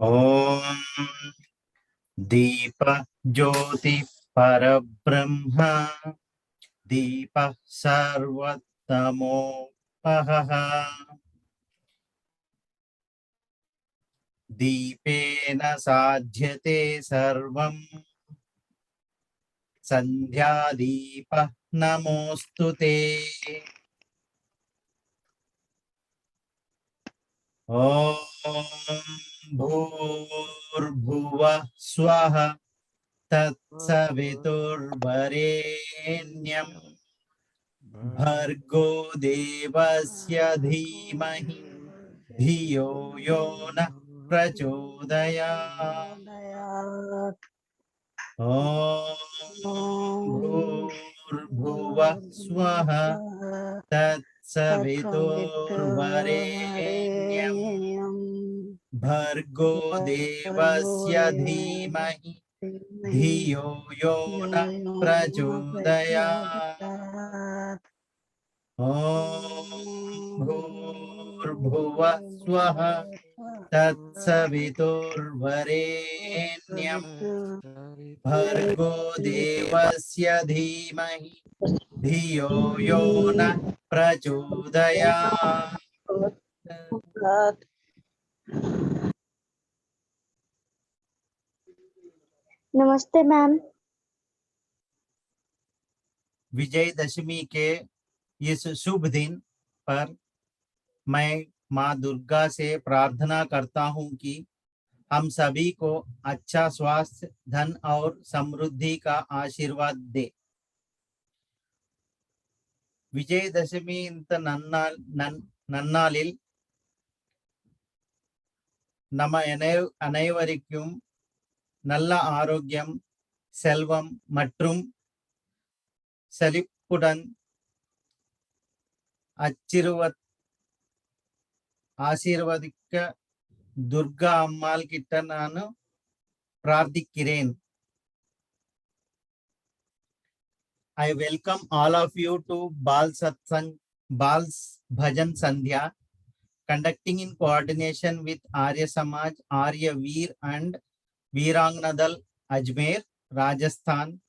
ओम दीप ज्योति परब्रह्म दीप सर्वतमोपहः दीपेन साध्यते सर्वम् संध्यादीपः नमोऽस्तुते। ॐ भूर्भुवः स्वः तत्सवितुर्वरेण्यं भर्गो देवस्य धीमहि धियो यो नः प्रचोदयात्। ॐ भूर्भुवः स्वः तत्सवितुर्वरेण्यं भर्गो देवस्य धीमहि धियो यो नः प्रचोदयात्। ॐ भूर्भुवः स्वः तत्सवितुर्वरेण्यं भर्गो देवस्य धीमहि धियो यो नः प्रचोदयात्। नमस्ते मैम। विजयदशमी के इस शुभ दिन पर मैं माँ दुर्गा से प्रार्थना करता हूँ कि हम सभी को अच्छा स्वास्थ्य, धन और समृद्धि का आशीर्वाद दे। விஜயதசமி இந்த நன்னாளில் நம்ம அனைவருக்கும் நல்ல ஆரோக்கியம், செல்வம் மற்றும் செழிப்புடன் ஆசீர்வதிக்க துர்கா அம்மாள் கிட்ட நான் பிரார்த்திக்கிறேன். I welcome all of you to Bal Satsang, Bal's Bhajan Sandhya, conducting in coordination with Arya Samaj, Arya Veer and Veeranganadal, Ajmer, Rajasthan,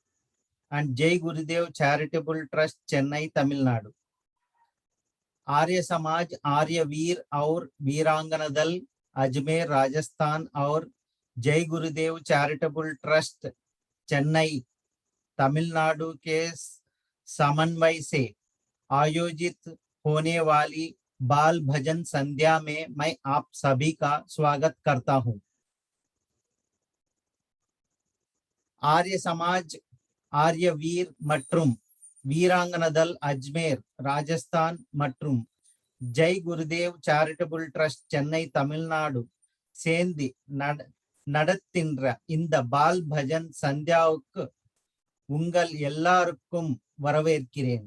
and Jai Gurudev Charitable Trust, Chennai, Tamil Nadu. Arya Samaj, आर्य वीर और वीरांगनादल, अजमेर, राजस्थान और जय Gurudev charitable trust, Chennai, Tamil Nadu के समन्वय से आयोजित होने वाली बाल भजन संध्या में मैं आप सभी का स्वागत करता हूं। आर्य समाज, आर्य वीर மற்றும் வீராங்கனதல், அஜ்மேர், ராஜஸ்தான் மற்றும் ஜெய் குருதேவ் சேரிட்டபிள் ட்ரஸ்ட், சென்னை, தமிழ்நாடு சேர்ந்து நடத்துகின்ற இந்த பால் பஜன் சந்தியாவுக்கு உங்கள் எல்லாருக்கும் வரவேற்கிறேன்.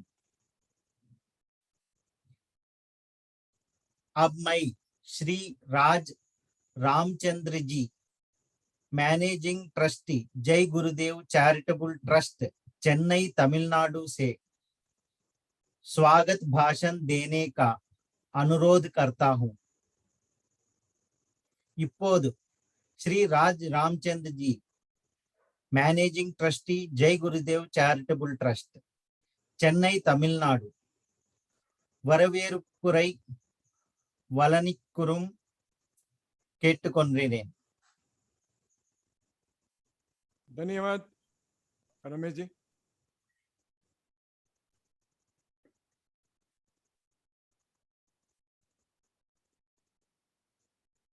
अब मैं Shri Raj Ramchandra ji, managing trustee, Jai Gurudev charitable trust, Chennai, Tamil Nadu से स्वागत भाषण देने का अनुरोध करता हूं। இப்போது Shri Raj Ramchandra ji, managing trustee, Jai Gurudev charitable trust, Chennai, Tamil Nadu வரவேற்புரை வழங்கிக்குறும் கேட்டுக்கொள்கிறேன். धन्यवाद रमेश जी।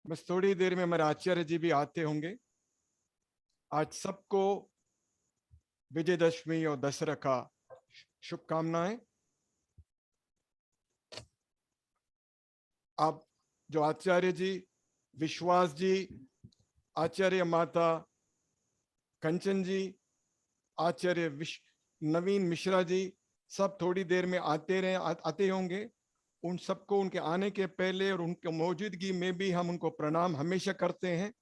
बस थोड़ी देर में हमारे आचार्य जी भी आते होंगे। आज सबको विजयदशमी और दशहरा का शुभकामनाएं। आप जो आचार्य जी, विश्वास जी, आचार्य माता कंचन जी, आचार्य नवीन मिश्रा जी, सब थोड़ी देर में आते होंगे। उन सबको उनके आने के पहले और उनके मौजूदगी में भी हम उनको प्रणाम हमेशा करते हैं।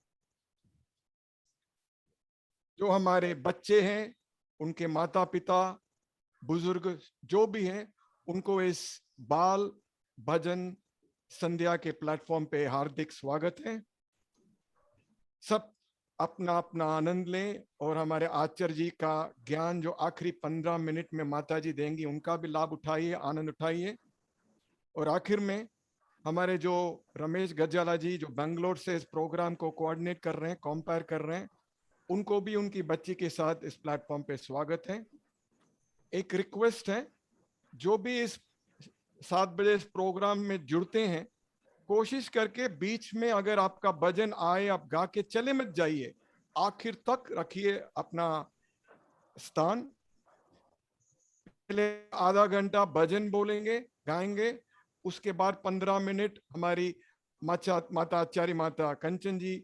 जो हमारे बच्चे हैं, उनके माता पिता, बुजुर्ग जो भी हैं, उनको इस बाल भजन संध्या के प्लेटफॉर्म पे हार्दिक स्वागत है। सब अपना अपना आनंद लें और हमारे आचार्य जी का ज्ञान जो आखिरी 15 मिनट में माता जी देंगी उनका भी लाभ उठाइए, आनंद उठाइए। और आखिर में हमारे जो रमेश गजाला जी जो बेंगलोर से इस प्रोग्राम को कोऑर्डिनेट कर रहे हैं, कंपेयर कर रहे हैं, उनको भी उनकी बच्ची के साथ इस प्लेटफॉर्म पे स्वागत है। एक रिक्वेस्ट है, जो भी इस 7 बजे इस प्रोग्राम में जुड़ते हैं, कोशिश करके बीच में अगर आपका भजन आए आप गा के चले मत जाइए, आखिर तक रखिए अपना स्थान। पहले आधा घंटा भजन बोलेंगे, गाएंगे, उसके बाद 15 मिनट हमारी माता आचार्य माता कंचन जी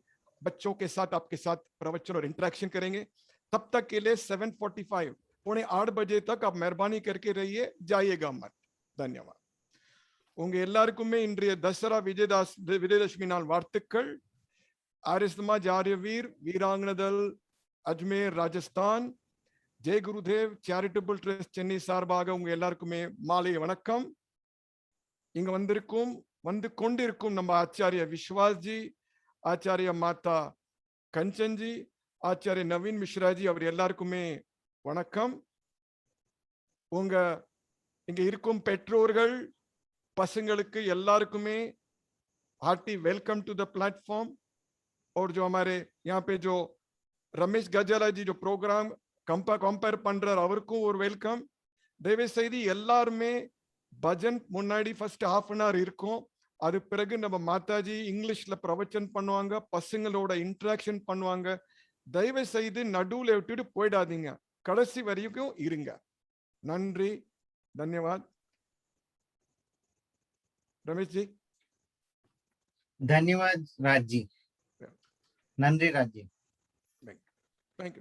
बच्चों के साथ आपके साथ प्रवचन और इंटरेक्शन करेंगे। तब तक के लिए 7:45 पौने 8 बजे तक आप मेहरबानी करके रहिए, जाइएगा मत। धन्यवाद. உங்க எல்லாருக்குமே இன்றைய தசரா விஜயதசமி நாள் வாழ்த்துக்கள். ஆரிய சமாஜ் ஆரிய வீர் வீராங்கனதல் அஜ்மேர் ராஜஸ்தான் ஜெய் குருதேவ் சேரிட்டபிள் ட்ரஸ்ட் சென்னை சார்பாக உங்க எல்லாருக்குமே மாலை வணக்கம். இங்க வந்து கொண்டிருக்கும் நம்ம ஆச்சாரிய விஸ்வாஸ்ஜி, ஆச்சாரிய மாதா கஞ்சன்ஜி, ஆச்சாரிய நவீன் மிஸ்ராஜி அவர் எல்லாருக்குமே வணக்கம். உங்க இங்க இருக்கும் பெற்றோர்கள் பசங்களுக்கு எல்லாருக்குமே hearty welcome to the platform. और जो हमारे यहाँ पे जो रमेश गजाला जी जो प्रोग्राम कंपेयर பண்றார் அவருக்கும் ஒரு வெல்கம். தயவு செய்து எல்லாருமே பஜன் முன்னாடி ஃபர்ஸ்ட் half an hour இருக்கும். அது பிறகு நம்ம மாதாஜி இங்கிலீஷ்ல பிரவச்சன் பண்ணுவாங்க, பசங்களோட இன்டராக்ஷன் பண்ணுவாங்க. தயவு செய்து நடுவுல விட்டுட்டு போயிடாதீங்க, கடைசி வரைக்கும் இருங்க. நன்றி, धन्यवाद. रमेश जी. धन्यवाद राज जी. நன்றி ராஜ்.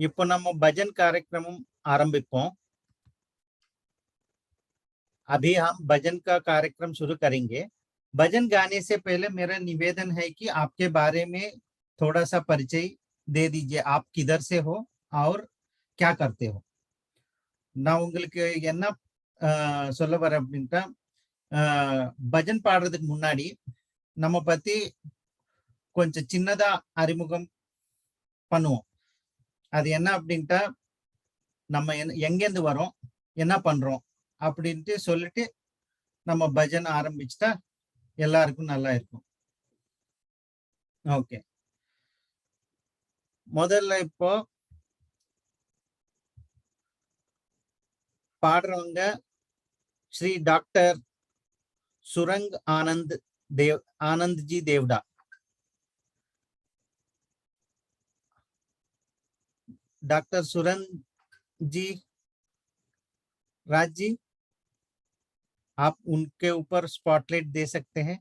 இப்போ நம்ம भजन कार्यक्रम आरंभिப்போம். अभी हम भजन का कार्यक्रम शुरू करेंगे. भजन गाने से पहले मेरा निवेदन है कि आपके बारे में थोड़ा सा परिचय दे दीजिए. आप किधर से हो और क्या करते हो? நான் உங்களுக்கு என்ன சொல்ல வர அப்படின்ட்டா, பஜன் பாடுறதுக்கு முன்னாடி நம்ம பத்தி கொஞ்சம் சின்னதா அறிமுகம் பண்ணுவோம். அது என்ன அப்படின்ட்டா, நம்ம எங்கேருந்து வரோம், என்ன பண்றோம் அப்படின்ட்டு சொல்லிட்டு நம்ம பஜன் ஆரம்பிச்சுட்டா எல்லாருக்கும் நல்லா இருக்கும். ஓகே, முதல்ல இப்போ பாடுறவங்க ஸ்ரீ டாக்டர் சுரங் आनंद जी देवड़ा. डॉक्टर सुरंग जी, राज जी, आप उनके ऊपर स्पॉटलाइट दे सकते हैं.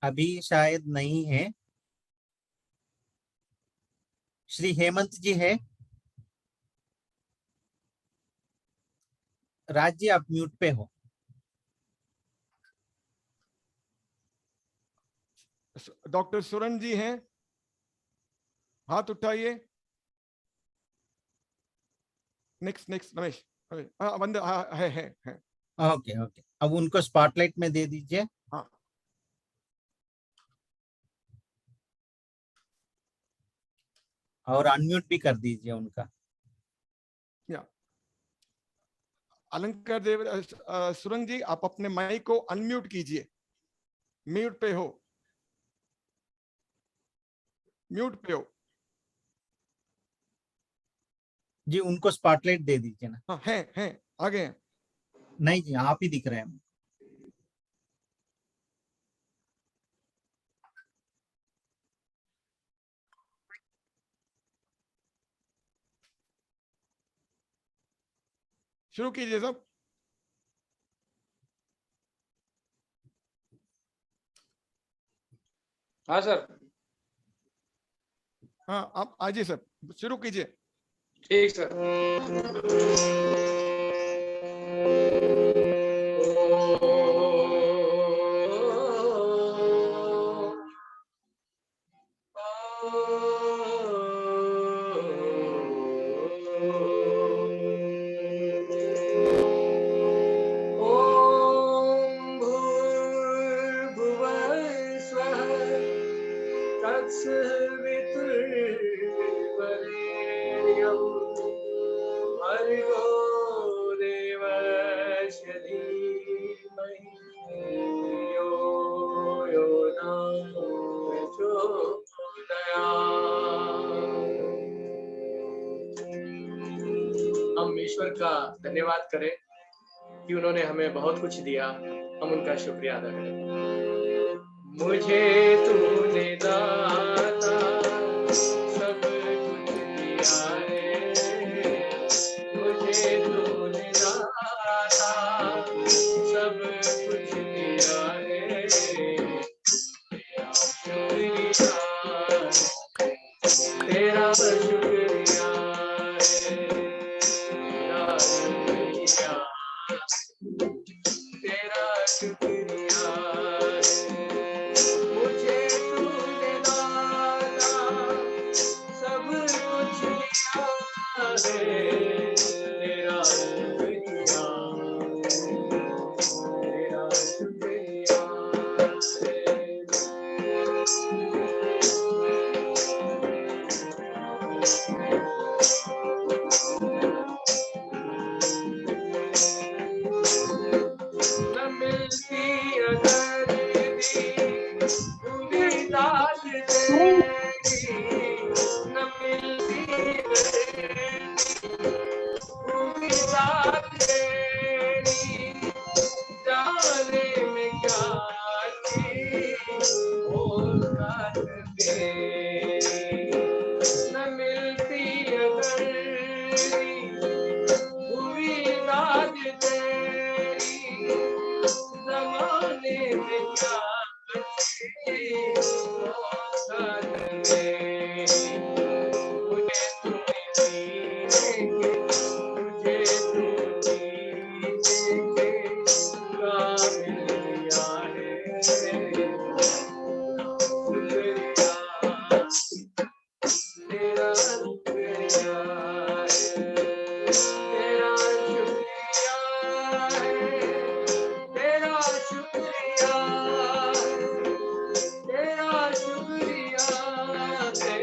अभी शायद नहीं है. श्री हेमंत जी है. राज जी आप म्यूट पे हो. डॉक्टर सुरन जी हैं, हाथ उठाइए. नेक्स्ट रमेश. बंद है. ओके ओके, अब उनको स्पॉटलाइट में दे दीजिए. हाँ. और अनम्यूट भी कर दीजिए उनका. या अलंकार देव सुरंग जी, आप अपने माइक को अनम्यूट कीजिए. म्यूट पे हो, म्यूट पे हो जी. उनको स्पॉटलाइट दे दीजिए ना. हाँ, है आगे हैं. नहीं जी, आप ही दिख रहे हैं. शुरू कीजिए सब. हाँ सर. हाँ, आप आइए सर, शुरू कीजिए. ठीक सर. तत्सवितुर्वरेण्यं भर्गो देवस्य धीमहि धियो यो न प्रचोदयात्। हम ईश्वर का धन्यवाद करें कि उन्होंने हमें बहुत कुछ दिया, हम उनका शुक्रिया अदा करें। मुझे तूने दाता सब कुछ दिया है, मुझे तूने दाता सब कुछ दिया है, तेरा शुक्रिया है, तेरा शुक्रिया, तेरा शुक्रिया है। मुझे तूने दाता सब कुछ दिया है, तेरा शुक्रिया, तेरा शुक्रिया है। न मिलती अगर भी उम्मीदा तेरी, न मिलती उम्मीदा तेरी, जाने में क्या थी औकात तेरी। न मिलती अगर भी उम्मीदा तेरी, ज़माने में क्या थी औकात तेरी। मुझे तूने जीने के, मुझे तू जीने के काबिल किया है, शुक्रिया, तेरा शुक्रिया है, तेरा शुक्रिया है, तेरा शुक्रिया है, तेरा शुक्रिया है।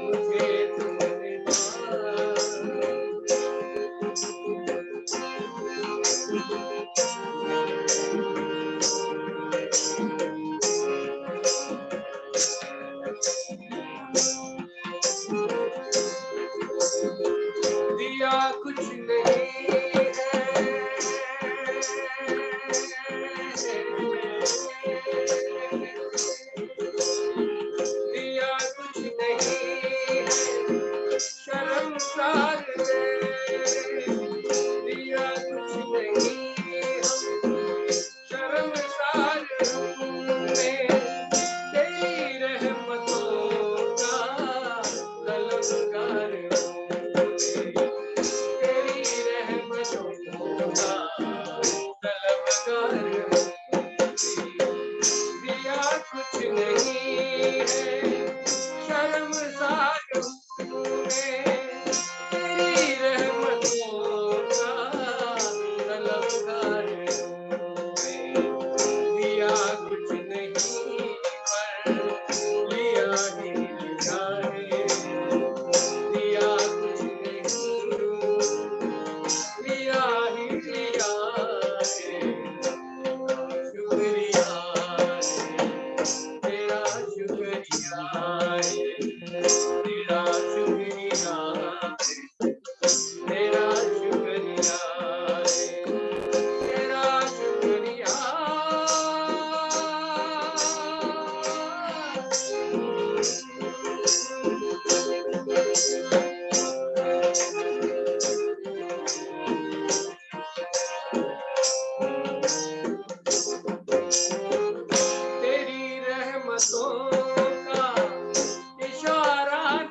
मुझे तूने दिया कुछ नहीं है, दिया कुछ नहीं है, शर्मसार है, दिया कुछ नहीं हम शर्मसार हमने, तेरी रहमतों का तलबगार हूँ, तेरी रहमतों का तलबगार हूँ। दिया कुछ नहीं है, शर्मसार हूँ मैं, तेरी रहमतों का तलबगार हूँ मैं। दिया कुछ नहीं पर लिया ही लिया है, दिया कुछ नहीं लिया ही लिया है, शुक्रिया है, तेरा शुक्रिया है, तेरा शुक्रिया है, तेरा शुक्रिया है, तेरा शुक्रिया। तेरी रहमतों का इशारा न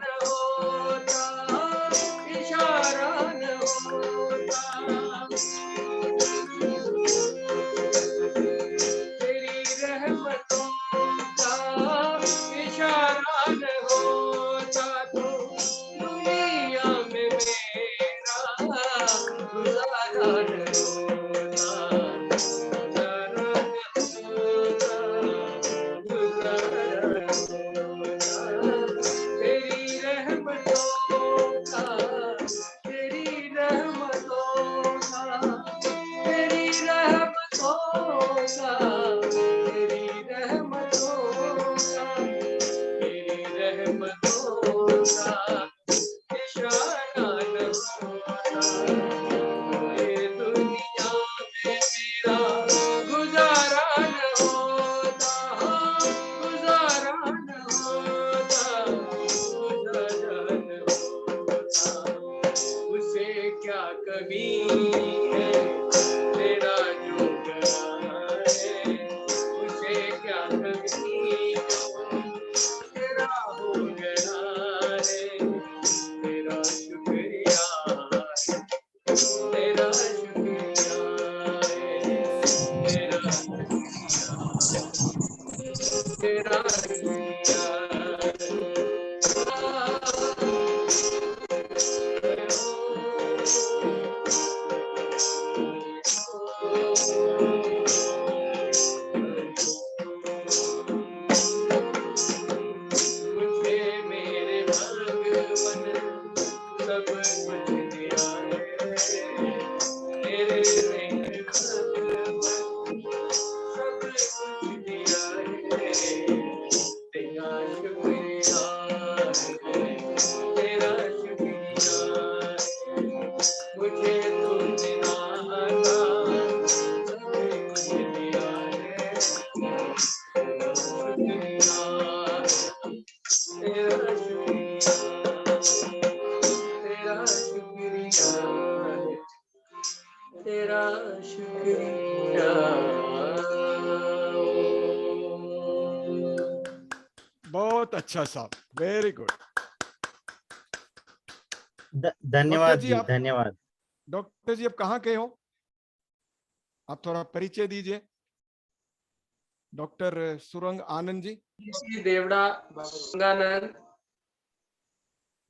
प्रेम होता निशाना न होता, ये दुनिया में मेरा गुजारा न होता, गुजारा न होता, गुजारा न होता। उसे क्या कमी है तेरा जो गया है, उसे क्या कमी तेरा हो गया है, तेरा शुक्रिया है, तेरा शुक्रिया है, तेरा शुक्रिया, तेरा शुक्रिया मुझे मेरे भगवन सब कुछ दिया है, मेरे मेरे भगवन सब कुछ दिया है, तेरा शुक्रिया है, तेरा शुक्रिया है, मुझे तुमने नाता सब कुछ दिया है, तेरा शुक्रिया है, तेरा शुक्रिया, तेरा शुक्रिया है, तेरा शुक्रिया। बहुत अच्छा साहब, वेरी गुड। धन्यवाद जी, जी, आप- धन्यवाद। डॉक्टर जी, आप कहाँ के हो? आप थोड़ा परिचय दीजिए। डॉक्टर सुरंग आनंद जी। डीसी देवड़ा रंगानंद,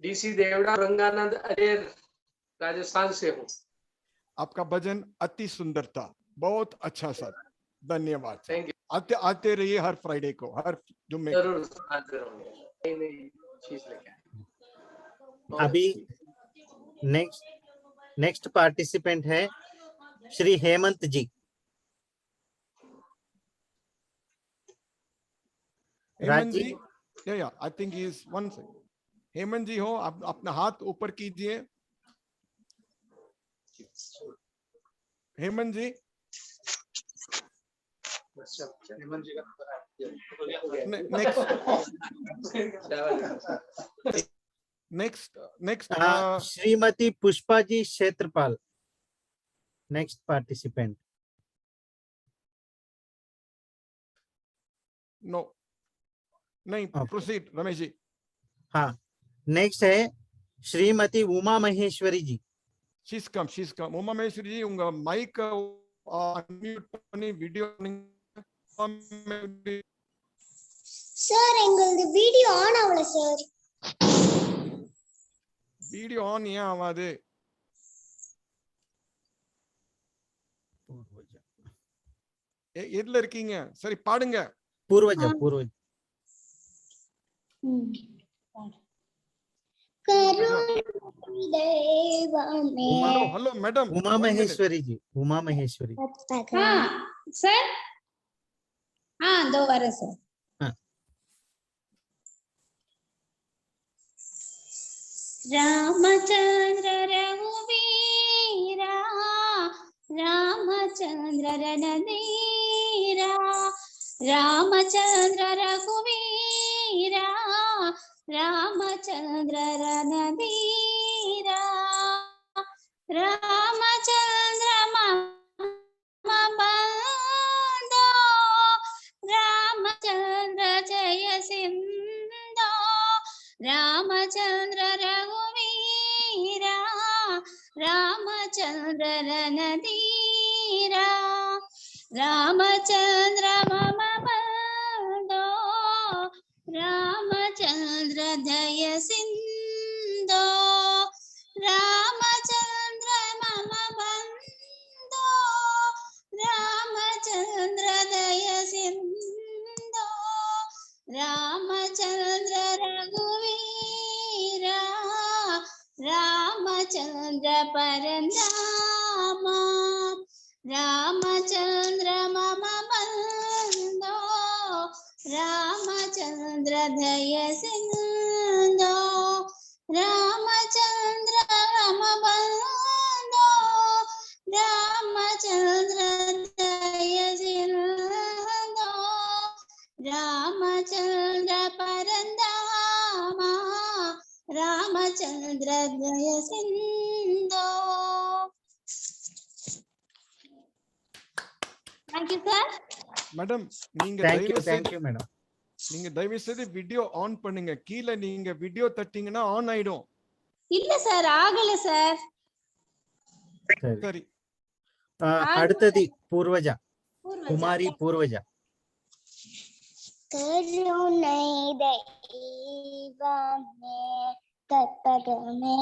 डीसी देवड़ा रंगानंद अरेर, राजस्थान से हूँ। आपका भजन अति सुंदर था, बहुत अच्छा सर, धन्यवाद। Thank you. आते आते रहिए हर फ्राइडे को, हर जुम्मे को। जरूर हाजिर होंगे, नई नई चीज लेके आएंगे। अभी नेक्स्ट पार्टिसिपेंट है श्री हेमंत जी। Hemant Raj ji, yeah I think he is one second. Hemant ji हो, आप अपना हाथ ऊपर कीजिए। हेमंत जी, हेमंत जी का नेक्स्ट श्रीमती पुष्पा जी क्षेत्रपाल, नेक्स्ट पार्टिसिपेंट। नो नहीं, Okay. प्रोसीड रमेश जी। हाँ, नेक्स्ट है श्रीमती उमा महेश्वरी जी। शीज कम उमा महेश्वरी जी, उंगा माइक अनम्यूट பண்ணி வீடியோ சார் எங்களுது வீடியோ ஆன் ஆகல சார். வீடியோ ஆன் ஏன் ஆகாது? எதுல இருக்கீங்க? சரி பாடுங்க. पूर्वज हेलो मैडम, उमा महेश्वरी जी, उमा महेश्वरी। हाँ सर, हाँ दोबारा सर। हाँ। रामचंद्र रघुवीरा, रामचंद्र रणधीरा, रामचंद्र रघुवीरा, रामचंद्र रणधीरा, रामचंद्र मम बंधो, रामचंद्र जय सिंधो, रामचंद्र रघुवीरा, रामचंद्र रणधीरा, रामचंद्र मम बंधो, रामचंद्र दय सिंधो, रामचंद्र मम बंधो, रामचंद्र दय सिंधो, रामचंद्र रघुवीरा, रामचंद्र परंधामा, रामचंद्र मम बंधो, रामचंद्र दय सिंधो, ராமச்சந்திரதய சிந்தோ. Thank you sir. மேடம் நீங்க thank you madam. தயவு செய்து வீடியோ ஆன் பண்ணுங்க. கீழே நீங்க வீடியோ தட்டிங்கன்னா ஆன் ஆயிடும். இல்ல சார், ஆகல சார். சரி அடுத்தது பூர்வஜா, குமாரி பூர்வஜா. கருணை தெய்வமே கற்பகமே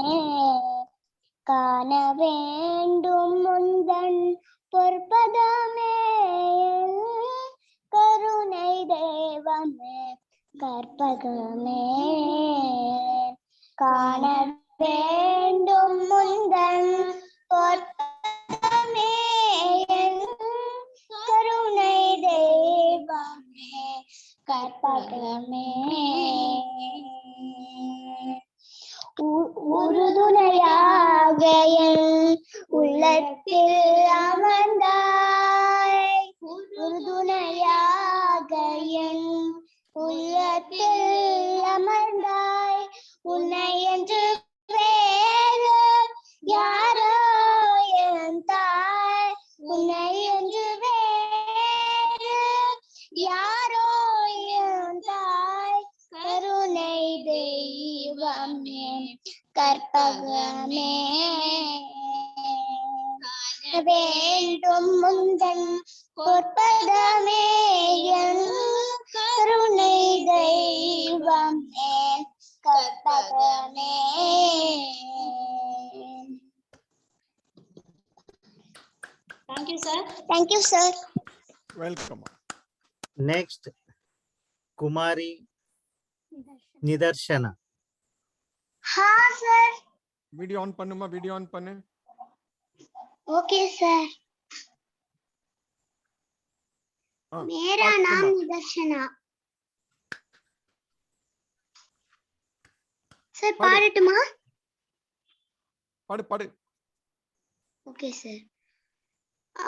காண வேண்டும் முந்தன் பொற்பதமே. கருணை தெய்வமே கற்பகமே காண வேண்டும் முந்தன் பொற்பதமே. கருணை தெய்வமே கற்பகமே உறுதுணையாக என் உள்ளத்தில் அமர்ந்தாய். உறுதுணையாக என் உள்ளத்தில் அமர்ந்தாய். உன்னை என்று வேறு யாரோ என் தாய். உன்னை என்று வேறு யாரோ என் தாய். கருணை தெய்வமே கற்பகமே வேண்டும் முந்தன் பொற்பதமே. என் கருணை தெய்வமே கற்பகமே. Thank you sir. Thank you sir. Welcome. Next, Kumari Nidarshana. Sir. Video on பண்ணுமா? வீடியோ ஆன் பண்ணு. Okay sir. मेरा नाम निदर्शना. सर पाड़टुमा? பாடு. Okay sir.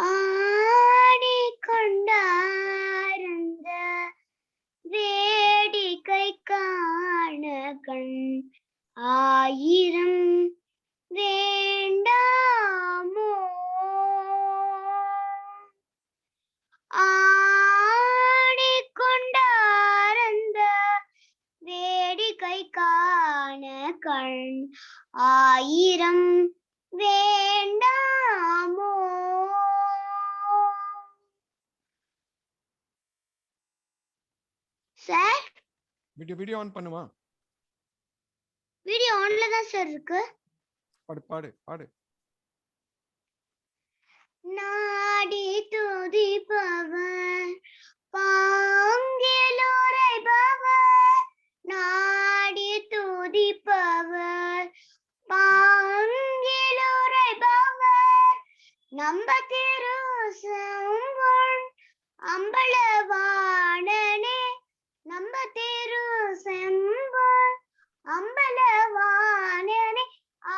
ஆடி கொண்டாரந்த வேடிக்கை காண கண் ஆயிரம் வேண்டாமோ. ஆடிக்கொண்டாரந்த வேடிக்கை காண கண் ஆயிரம் வேண்டாமோ. சார் வீடியோ ஆன் பண்ணுமா? வீடியோ ஆன்ல தான் சார் இருக்கு. பாடு. நாடி துதிப்பவர் பாங்கிலுரைபவர். நாடி துதிப்பவர் பாங்கிலுரைபவர். நம்ப திரு செம்பொன் அம்பலவாணனே. நம்ப திரு செம்பொன் அம்பலவாணனே.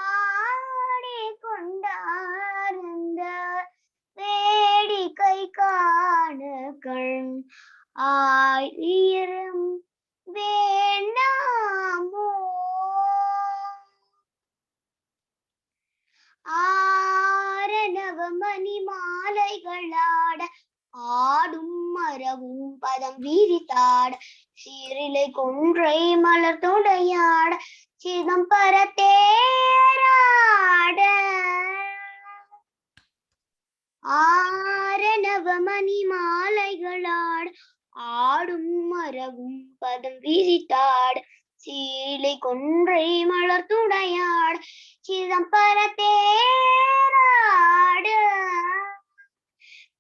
ஆடி கொண்டார்ந்த வேடிக்கை காண கண் ஆயிரம் வேண்டாமோ. ஆரணவ மணி மாலைகளாட ஆடும் மரவும் பதம் வீரித்தாட. சீரிலை கொன்றை மலர் தொடையாட சிதம்பர தேராட. ஆரணவ மணி மாலைகளாட ஆடும் மரவும் பதம் வீரித்தாட. சீலை கொன்றை மலர் துடையாட சிதம்பர தேராட.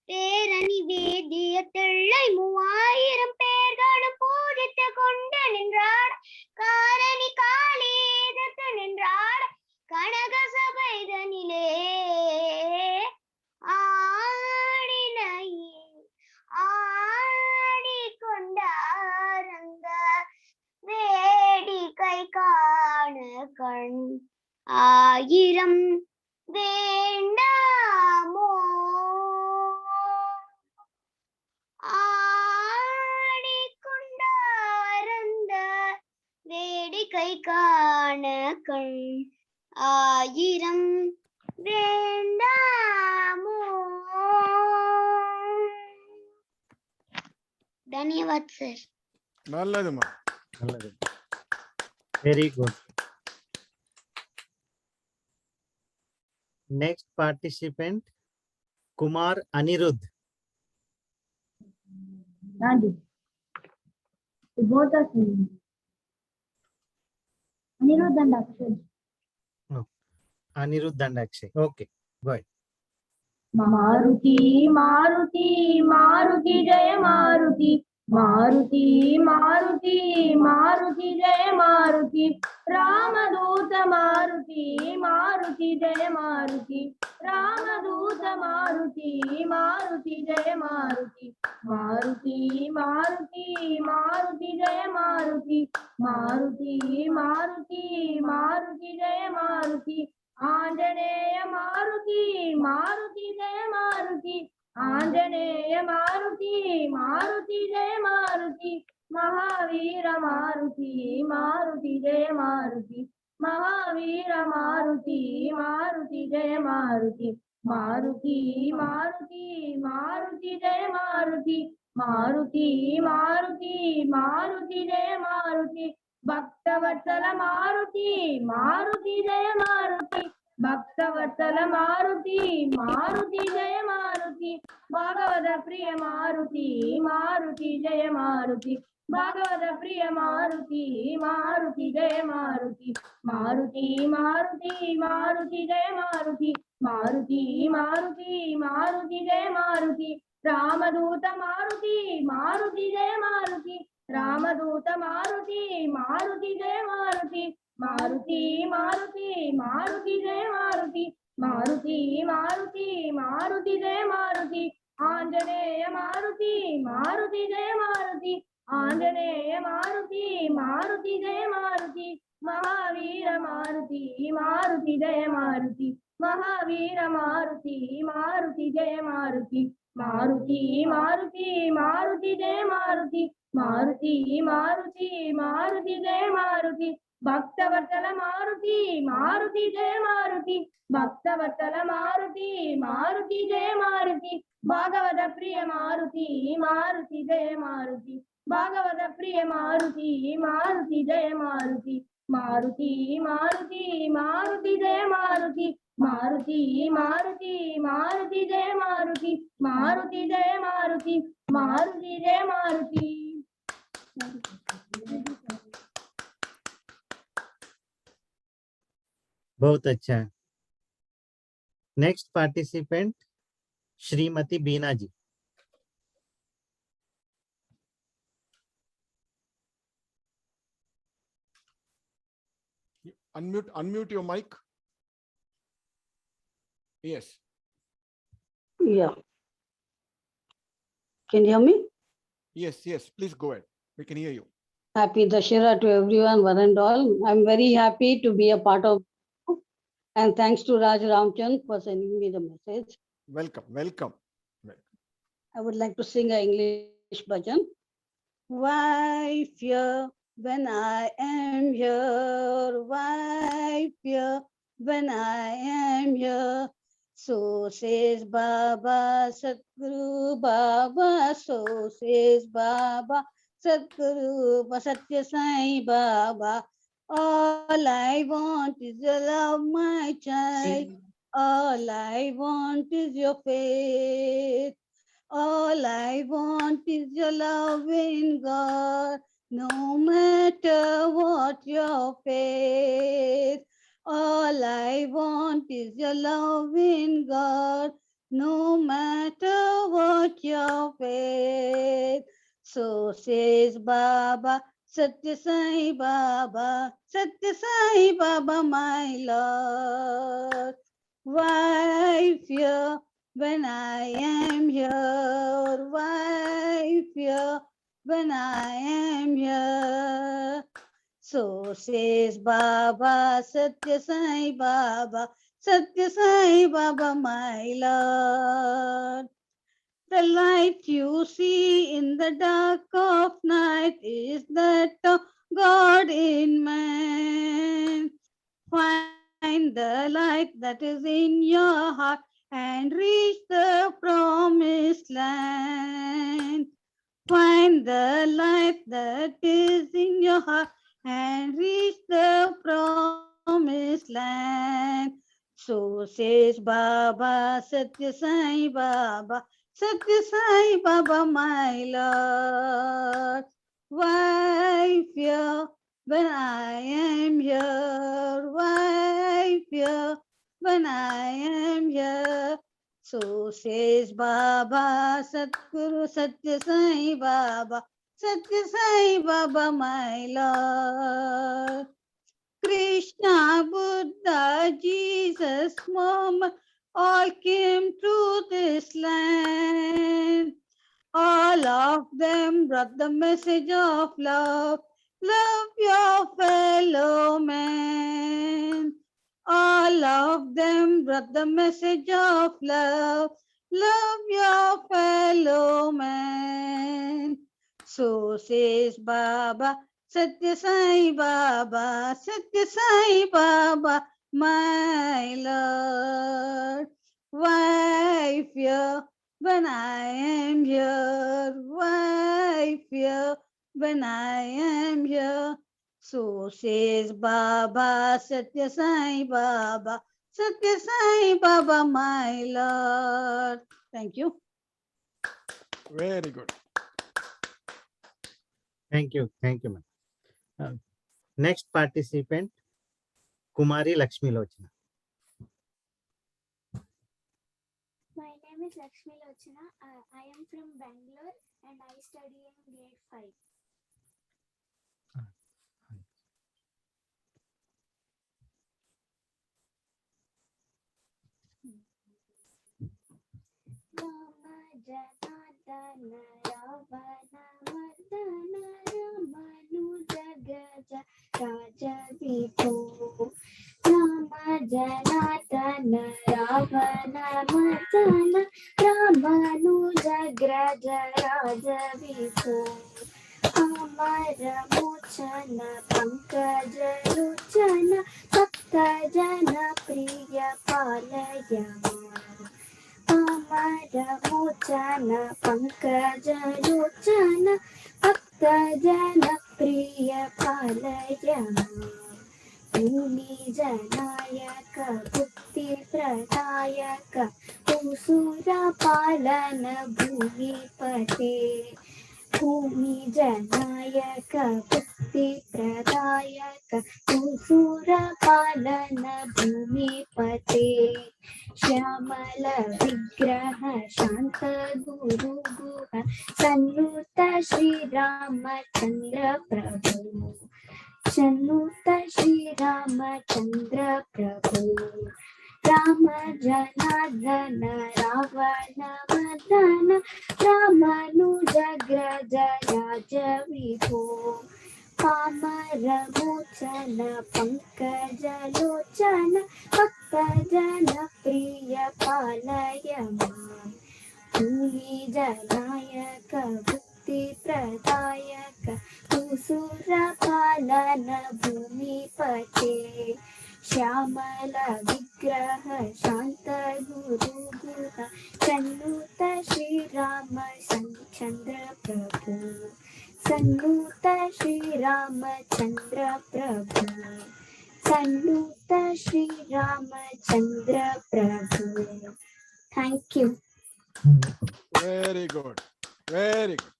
பேரணி வேதிய தெள்ளை 3000 பேர்களும் பூஜித்து கொண்டு நின்றாட. காரணி காளீதத்து நின்றாட கனக சபைதனிலே. ஆடி கொண்டாரங்க வேடிக்கை காண கண் ஆயிரம் வேண்டாமோ. ஆடி கொண்டாரந்த வேடிக்கை காண கண் ஆயிரம் வேண்டாமோ. धन्यवाद sir. நல்லதுமா. Very good. Next participant, Kumar Anirudh. Nandi. Both are singing. Anirudh and Akshay. Anirudh and Akshay. Okay, go ahead. Maruti, Maruti, Maruti, Jaya Maruti. Maruti, Maruti, Maruti, Jaya Maruti. Ramaduta Maruti, Maruti, Jaya Maruti. Ramaduta Maruti, Maruti, Jaya Maruti. Maruti, Maruti, Maruti, Jaya Maruti. Maruti, Maruti, Maruti, Jaya Maruti. Anjaneya Maruti, Maruti, Jaya Maruti. Anjaneya Maruti, Maruti, Jaya Maruti. Mahavira Maruti, Maruti, Jaya Maruti. Mahavira Maruti, Maruti, Jaya Maruti. Maruti, Maruti, Maruti, Jaya Maruti. Maruti, Maruti, Maruti, Jaya Maruti. Bhaktavatsala Maruti, Maruti, Jaya Maruti. Bhaktavatsala Maruti, Maruti, Jaya Maruti. Bhagavata Priya Maruti, Maruti, Jaya Maruti. Bhagavata Priya Maruti, Maruti, Jaya Maruti. Maruti, Maruti, Maruti, Jaya Maruti. Maruti, Maruti, Maruti, Jaya Maruti. Ramaduta Maruti, Maruti, Jaya Maruti. Ramaduta Maruti, Maruti, Jaya Maruti. Maruti, Maruti, Maruti, Jaya Maruti. Maruti, Maruti, Maruti, Jaya Maruti. Anjaneya Maruti, Maruti, Jaya Maruti. Anjaneya Maruti, Maruti, Jaya Maruti. Mahavira Maruti, Maruti, Jaya Maruti. Mahavira Maruti, Maruti, Jaya Maruti. Maruti, Maruti, Maruti, Jaya Maruti. Maruti, Maruti, Maruti, Jaya Maruti. Bhaktavatsala Maruti, Maruti, Jaya Maruti. Bhaktavatsala Maruti, Maruti, Jaya Maruti. Bhagavata Priya Maruti, Maruti, Jaya Maruti. Bhagavata Priya Maruti, Maruti, Jaya Maruti. Maruti, Maruti, Maruti, Jaya Maruti. Maruti, Maruti, Maruti, Jaya Maruti. Maruti, Jaya Maruti. Maruti, Jaya Maruti. बहुत अच्छा. Next participant, Shrimati Beena ji. Unmute your mic. Yes. Yeah. Can you hear me? Yes. Please go ahead. We can hear you. Happy Dashera to everyone, one and all. I'm very happy to be a part of, and thanks to Raj Ramchand for sending me the message. Welcome. I would like to sing an English bhajan. Why fear when I am here? Why fear when I am here? So says Baba Satguru Baba. So says Baba Satguru Satya Sai Baba. All I want is your love, my child. All I want is your faith. All I want is your love in God, no matter what your faith. All I want is your love in God, no matter what your faith. So says Baba, Satya Sai Baba, my Lord. Why fear when I am here? Why fear when I am here? So says Baba, Satya Sai Baba, my Lord. The light you see in the dark of night is that God in man. Find the light that is in your heart and reach the promised land. Find the light that is in your heart and reach the promised land. So says Baba, Satya Sai Baba, Satya Sai Baba, my Lord. Why fear when I am here? Why fear when I am here? So says Baba, Satguru Satya Sai Baba, Satya Sai Baba, my Lord. Krishna, Buddha, Jesus, Muhammad, all came to this land. All of them brought the message of love. Love your fellow man. All of them brought the message of love. Love your fellow man. So says Baba, Satya Sai Baba, Satya Sai Baba, my Lord. Why fear when I am here? Why fear when I am here? So says Baba, Satya Sai Baba, Satya Sai Baba, my Lord. Thank you. Very good. Thank you, ma'am. Next participant, Kumari Lakshmi Lochana. My name is Lakshmi Lochana. I am from Bangalore and I study in grade 5. Rama Janardana Ravana Mardana Ramanuja Gaja Raja Vibhu. Rama Janardana Ravana Mardana Ramanuja Graja Raja Vibhu. Amara Mochana Pankaja Lochana Sapta Jana Priya Palayama. Amara Mochana Pankaja Lochana Sapta Jana Priya Palayama. Bhumi Janayaka Bhukti Pradayaka Usura Palana Bhumi Pate. Bhumi Janayaka Bhukti Pradayaka Usura Palana Bhumi Pate. Shyamala Vigraha Shanta Guru Guha Sannuta Shri Ramachandra Prabhu. Sannuta Shri Ramachandra Prabhu. Rama Janardana Ravana Madana Ramanuja Graja Raja Vibhu. Pamara Mochana Pankaja Lochana Bhakta Jana Priya Palayama. Bhumi Janayaka Bhukti Pradayaka Usura Palana Bhumi Pate. Shyamala Vigraha Shanta Guru Guha Sannuta Shri Rama Chandra Prabhu. Sannuta Shri Ramachandra Prabhu. Sannuta Shri Ramachandra Prabhu. Thank you. Very good. Very good.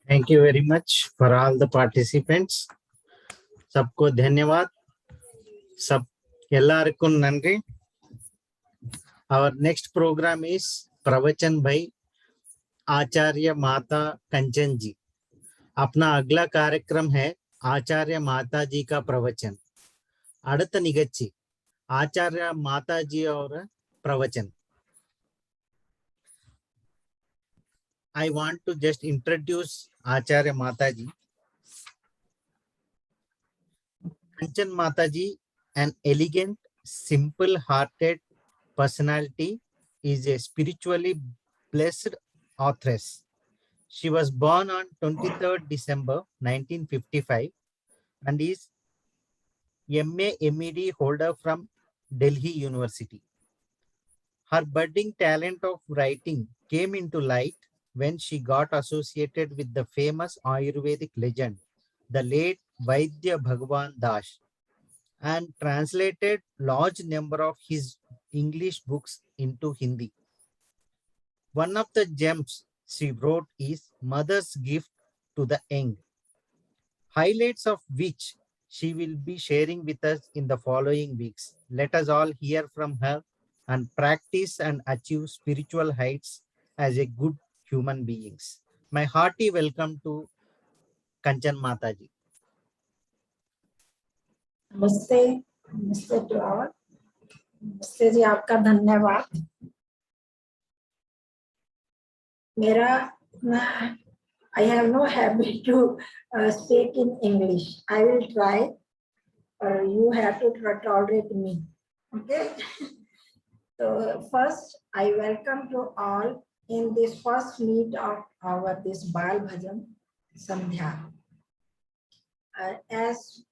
Thank you very much for all the participants. सबको धन्यवाद. सब एल्लारुक्कु नंद्री. Our next program is प्रवचन by आचार्य माता कंचन जी. अपना अगला कार्यक्रम है आचार्य माता जी का प्रवचन. அடுத்த நிகழ்ச்சி आचार्य माता जी और प्रवचन. I want to just introduce Acharya Mataji. Kanchan Mataji, an elegant, simple-hearted personality, is a spiritually blessed authoress. She was born on 23rd December 1955 and is MA MED holder from Delhi University. Her budding talent of writing came into light when she got associated with the famous Ayurvedic legend, the late Vaidya Bhagwan Das, and translated large number of his English books into Hindi. One of the gems she wrote is Mother's Gift to the Young, highlights of which she will be sharing with us in the following weeks. Let us all hear from her and practice and achieve spiritual heights as a good human beings. My hearty welcome to Kanchan Mataji. नमस्ते नमस्ते to all नमस्ते जी आपका धन्यवाद मेरा I have no habit to speak in English. I will try, or you have to tolerate me. Okay. So first, I welcome to all in this first meet of our this Bal Bhajan Sandhya. As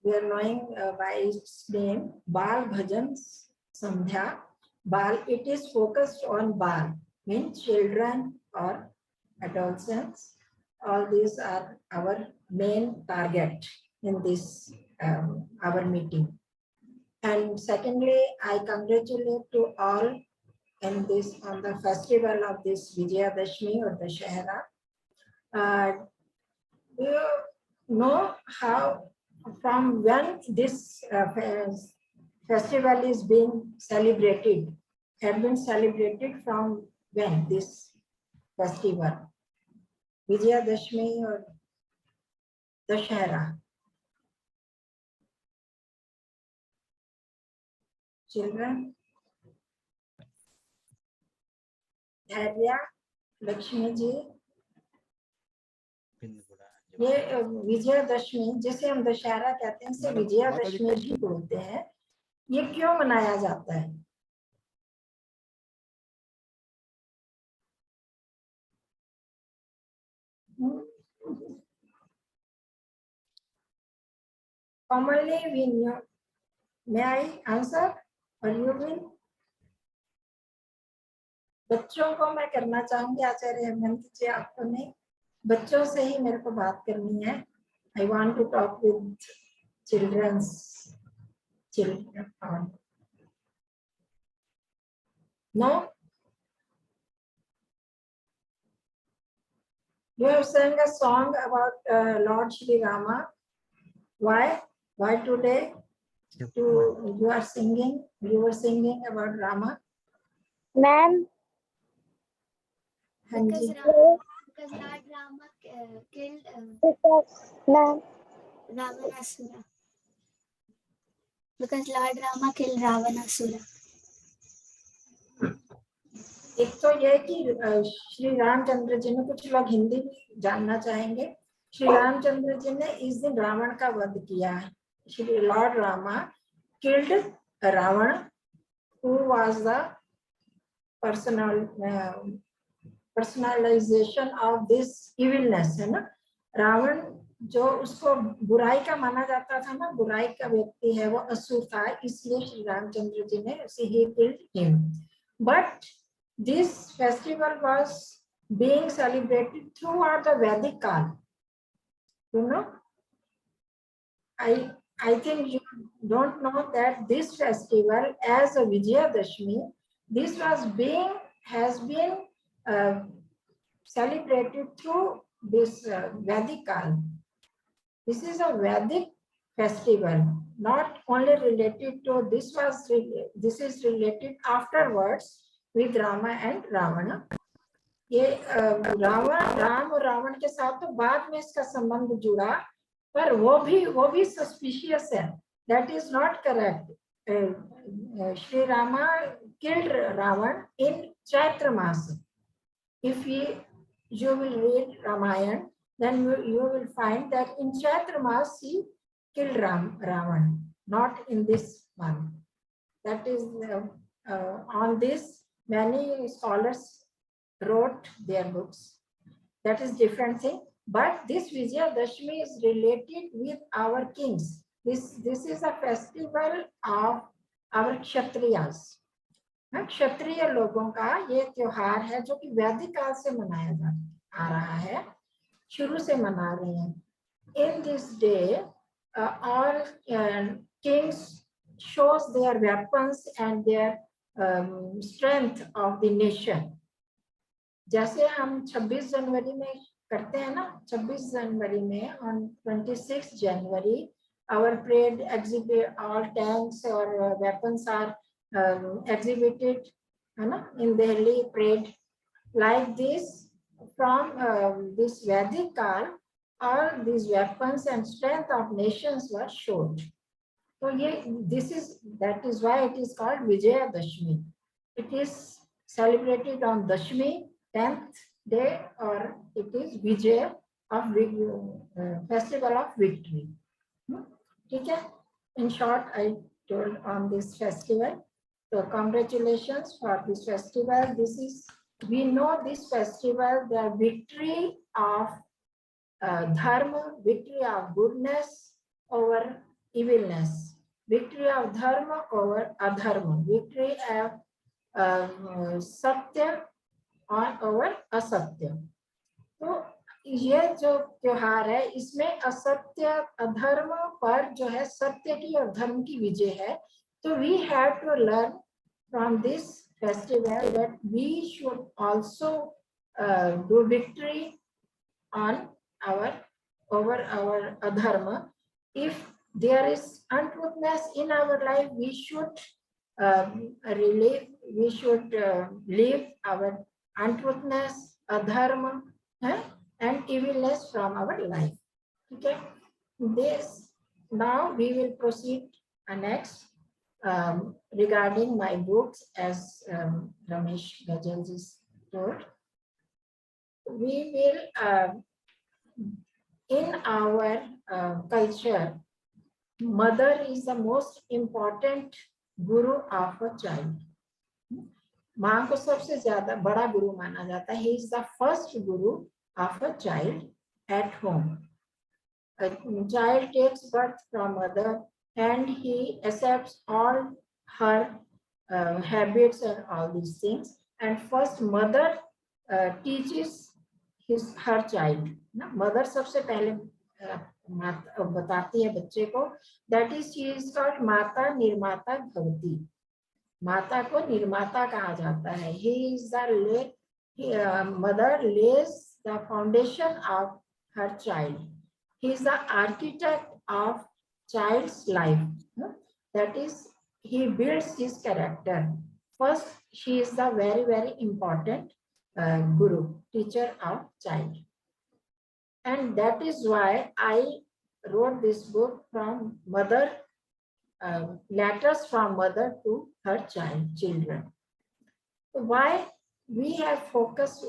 we are knowing by its name, Bal Bhajan Sandhya. Bal, it is focused on Bal, means children or adolescents. All these are our main target in this our meeting. And secondly, I congratulate to all in this on the festival of this Vijayadashmi or Dashera. Do you know how from when this festival is being celebrated? Have been celebrated from when this festival? Vijayadashmi or Dashera? Children? Dharya, Lakshmi ji? ये विजयादशमी जिसे हम दशहरा कहते हैं इसे विजयादशमी भी बोलते हैं ये क्यों मनाया जाता है commonly we know may I answer or you will बच्चों को मैं करना चाहूंगी आचार्य हेमंत जी आपको नहीं बच्चों से ही मेरे को बात करनी है I want to talk with children. No? You have sang a song about Lord Shri Rama. Why? Why today? You are singing. You were singing about Rama. Ma'am, Because Lord Rama killed Ravanasura. Because Lord Rama killed Ravanasura. एक तो ये कि श्री रामचंद्र जी ने कुछ लोग हिंदी भी जानना चाहेंगे श्री रामचंद्र जी ने इस दिन रावण का वध किया है Shri lord Rama killed Ravan who was the personalization of this evilness है ना रावण जो उसको बुराई का माना जाता था ना बुराई का व्यक्ति है वो असुर था इसलिए श्री रामचंद्र जी ने उसे he killed him but this festival was being celebrated throughout the Vedic Kal. You know, I think you don't know that this festival as a Vijayadashmi, this has been celebrated through this Vedic Kal. This is a Vedic festival, not only related to this is related afterwards with Rama and Ravana. ये राम और रावण के साथ तो बाद में इसका संबंध जुड़ा पर वो भी सस्पिशियस है that is not correct. Shri Rama killed Ravan in Chaitra Masa. If you will read Ramayan, then you will find that in Chaitra Mas he killed Ravan, not in this month. That is on this many scholars wrote their books. That is different thing. But this Vijayadashmi is related with our kings. This is a festival of our Kshatriyas. क्षत्रिय लोगों का ये त्योहार है जो कि वैदिक काल से मनाया जा आ रहा है, शुरू से मना रहे हैं. In this day, all kings shows their weapons and their strength of the nation. जैसे हम 26 जनवरी में करते हैं ना, 26 जनवरी में on 26 January our parade exhibit, all tanks or weapons are exhibited, है ना, in Delhi parade. Like this, from this Vedic Kal, all these weapons and strength of nations were showed. So that is why it is called Vijayadashmi. It is celebrated on Dashmi, 10th day, or it is Vijay of festival of victory. Okay? In short, I told on this festival. So congratulations for this festival. We know this festival, the victory of dharma, victory of goodness over evilness, victory of dharma over adharma, victory of satya over asatya. तो ये जो त्योहार है, इसमें असत्य अधर्म पर जो है सत्य की और धर्म की विजय है. So we have to learn from this festival that we should also do victory on over our adharma. If there is untruthness in our life, we should leave our untruthness, adharma, and evilness from our life. Okay. Now we will proceed next. Regarding my books, as Ramesh Gajalji told, we will, in our culture, mother is the most important guru of a child. माँ को सबसे ज्यादा बड़ा गुरु माना जाता है. He is the first guru of a child at home. A child takes birth from mother, and he accepts all her habits and all these things. And first mother teaches her child. Mother सबसे पहले बताती है बच्चे को. That is, she is called माता निर्माता भवती. माता को निर्माता कहा जाता है. Mother lays the foundation of her child. He is the architect of child's life. That is, he builds his character. First, she is the very, very important guru, teacher of child. And that is why I wrote this book from mother, letters from mother to her children. Why we have focused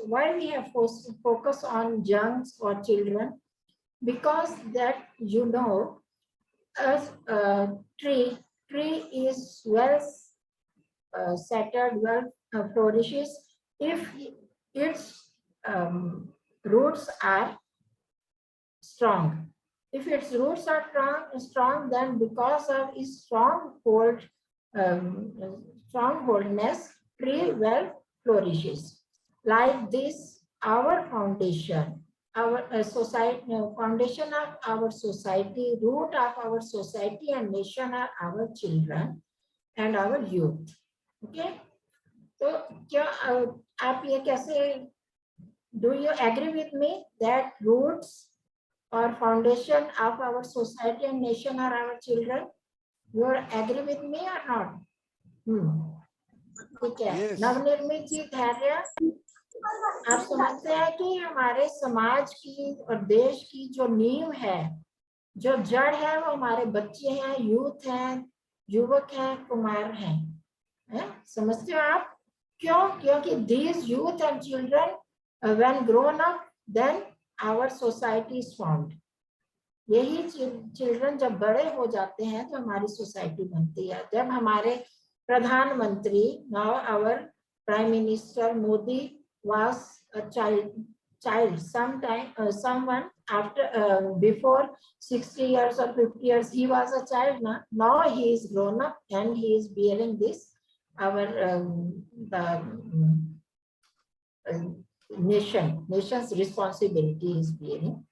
on young or children? Because that, you know, as a tree is well settled, well flourishes if its roots are strong. If its roots are strong, then because of its strongholdness, tree well flourishes. Like this, our foundation, our society, foundation of our society, root of our society and nation are our children and our youth. Okay? So, do you agree with me that roots or foundation of our society and nation are our children? You agree with me or not? Okay. Yes. नवनिर्मित जी धैर्य, आप समझते हैं कि हमारे समाज की और देश की जो नींव है, जो जड़ है, वो हमारे बच्चे हैं, यूथ हैं, युवक हैं, कुमार हैं. समझते हो आप? क्यों? क्योंकि these youth and children, when grown up, then our society is formed. यही चिल्ड्रन जब बड़े हो जाते हैं तो हमारी सोसाइटी बनती है. जब हमारे प्रधानमंत्री, now our Prime Minister Modi was a child someone after before 60 years or 50 years he was a child. Now he is grown up and he is bearing this our nation's responsibility is bearing.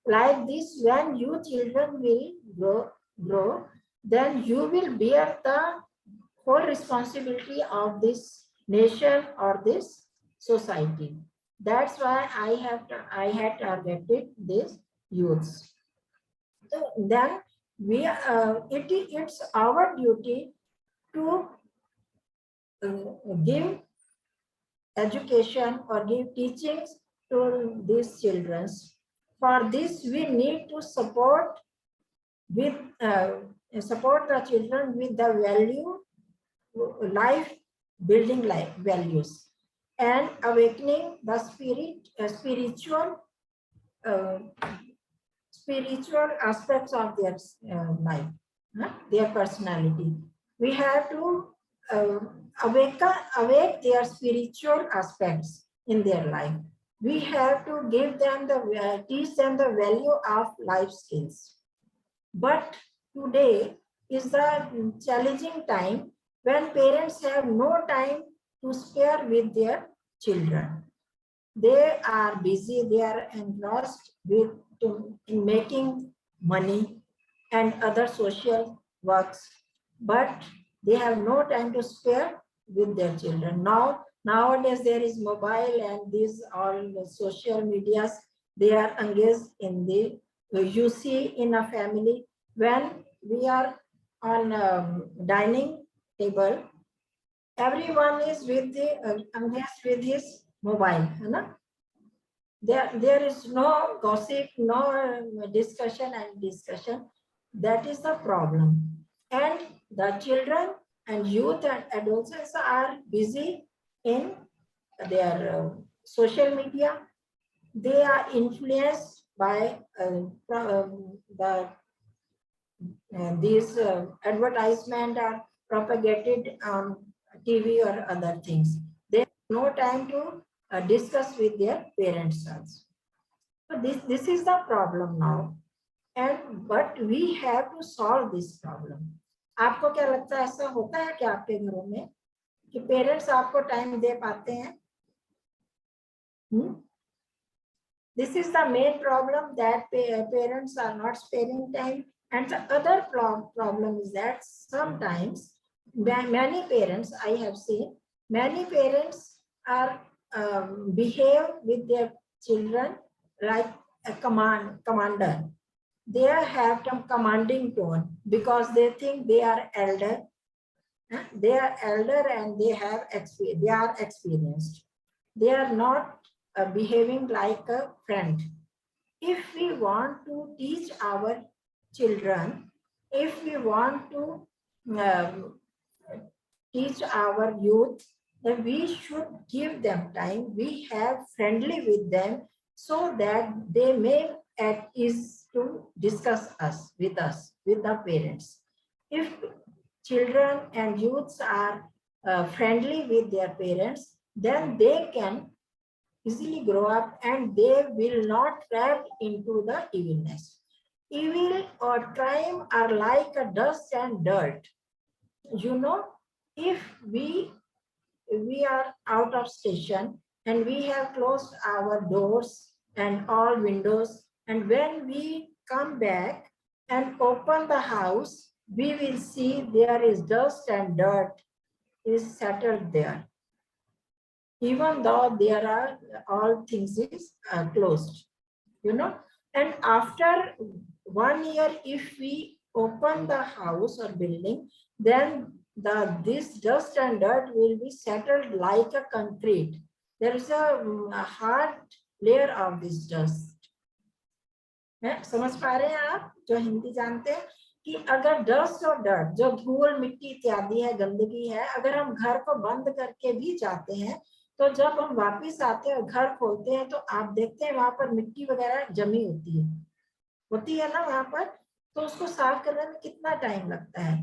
Like this, when you children will grow, then you will bear the whole responsibility of this nation or this society. That's why I had targeted these youths. So then it's our duty to give education or give teachings to these children. For this, we need to support the children with the building life values and awakening the spiritual aspects of their life, their personality. We have to awake their spiritual aspects in their life. We have to give them teach them the value of life skills. But today is the challenging time when parents have no time to spare with their children. They are busy, they are engrossed in making money and other social works, but they have no time to spare with their children. Nowadays there is mobile and these all the social medias, they are engaged in you see in a family when we are on dining table, everyone is with engaged with his mobile. There is no gossip, no discussion. That is the problem. And the children and youth and adolescents are busy in their social media. They are influenced by these advertisement are propagated on TV or other things. They have no time to discuss with their parents also. So this is the problem now, but we have to solve this problem. आपको क्या लगता है, ऐसा होता है कि आपके घरों में कि पेरेंट्स आपको टाइम दे पाते हैं? This is the main problem, that parents are not sparing time. And the other problem is that sometimes many parents, I have seen, many parents are behave with their children like a commander. They have some commanding tone because they think they are elder. They are elder and they are experienced. They are not behaving like a friend. If we want to teach our children, if we want to teach our youth, then we should give them time. We have friendly with them so that they may at ease to discuss with the parents. If children and youths are friendly with their parents, then they can easily grow up and they will not trap into the evilness. Evil or crime are like a dust and dirt. If we are out of station and we have closed our doors and all windows, and when we come back and open the house, we will see there is dust and dirt is settled there, even though there are all things is closed, and after 1 year, if we open the house or building, then this dust and dirt will be settled like a concrete. There is a hard layer of this dust. समझ पा रहे हैं आप जो हिंदी जानते हैं कि अगर डस्ट और डर्ट, जो धूल मिट्टी इत्यादि है, गंदगी है, अगर हम घर को बंद करके भी जाते हैं, तो जब हम वापस आते हैं घर खोलते हैं तो आप देखते हैं वहां पर मिट्टी वगैरह जमी होती है ना वहां पर, तो उसको साफ करने में कितना टाइम लगता है,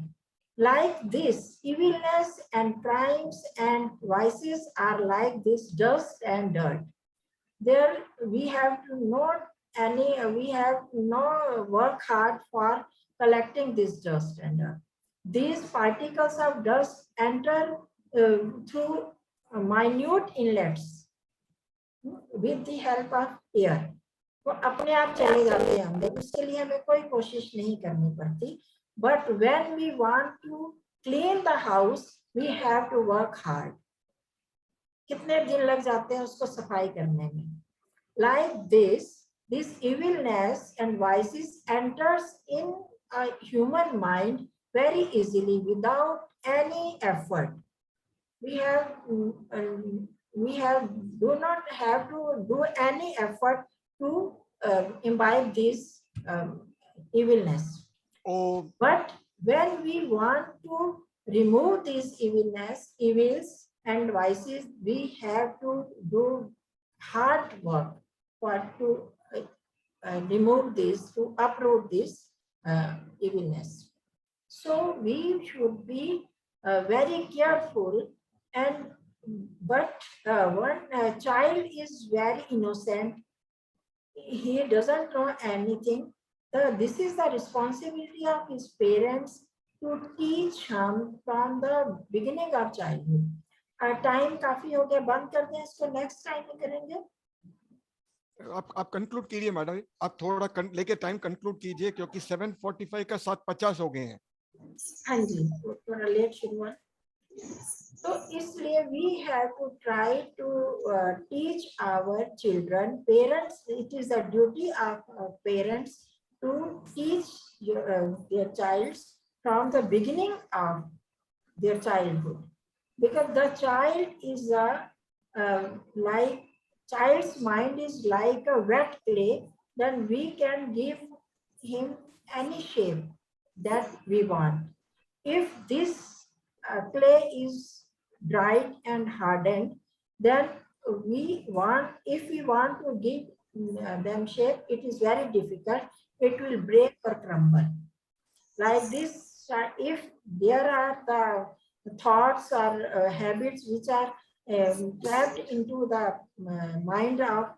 Like this, evilness and crimes and vices are like this dust and dirt. There we have to we have no work hard for collecting this dust and dirt. These particles of dust enter through minute inlets with the help of air. वो अपने आप चले जाते हैं अंदर, उसके लिए हमें कोई कोशिश नहीं करनी पड़ती. But when we want to clean the house, we have to work hard. कितने दिन लग जाते हैं उसको सफाई करने में. Like this evilness and vices enters in a human mind very easily without any effort. We do not have to do any effort to imbibe this evilness. Oh, But when we want to remove these evils and vices, we have to do hard work to remove this, to uproot this evilness. So we should be very careful. And but one child is very innocent. He doesn't know anything. This is the responsibility of his parents to teach him from the beginning of childhood. Time काफी हो गया, बंद कर दें इसको, next time में करेंगे. आप कंक्लूड कीजिए मैडम, आप थोड़ा लेके टाइम कंक्लूड कीजिए क्योंकि 7:45 का 7:50 हो गए हैं. हाँ जी, थोड़ा लेट शुरू हुआ. तो इसलिए we have to try to teach our children. Parents, it is the duty of parents to teach their child from the beginning of their childhood, because the child is like child's mind is like a wet clay. Then we can give him any shape that we want. If this clay is dried and hardened, then if we want to give them shape, it is very difficult. It will break or crumble. Like this, if there are the thoughts or habits which are trapped into the mind of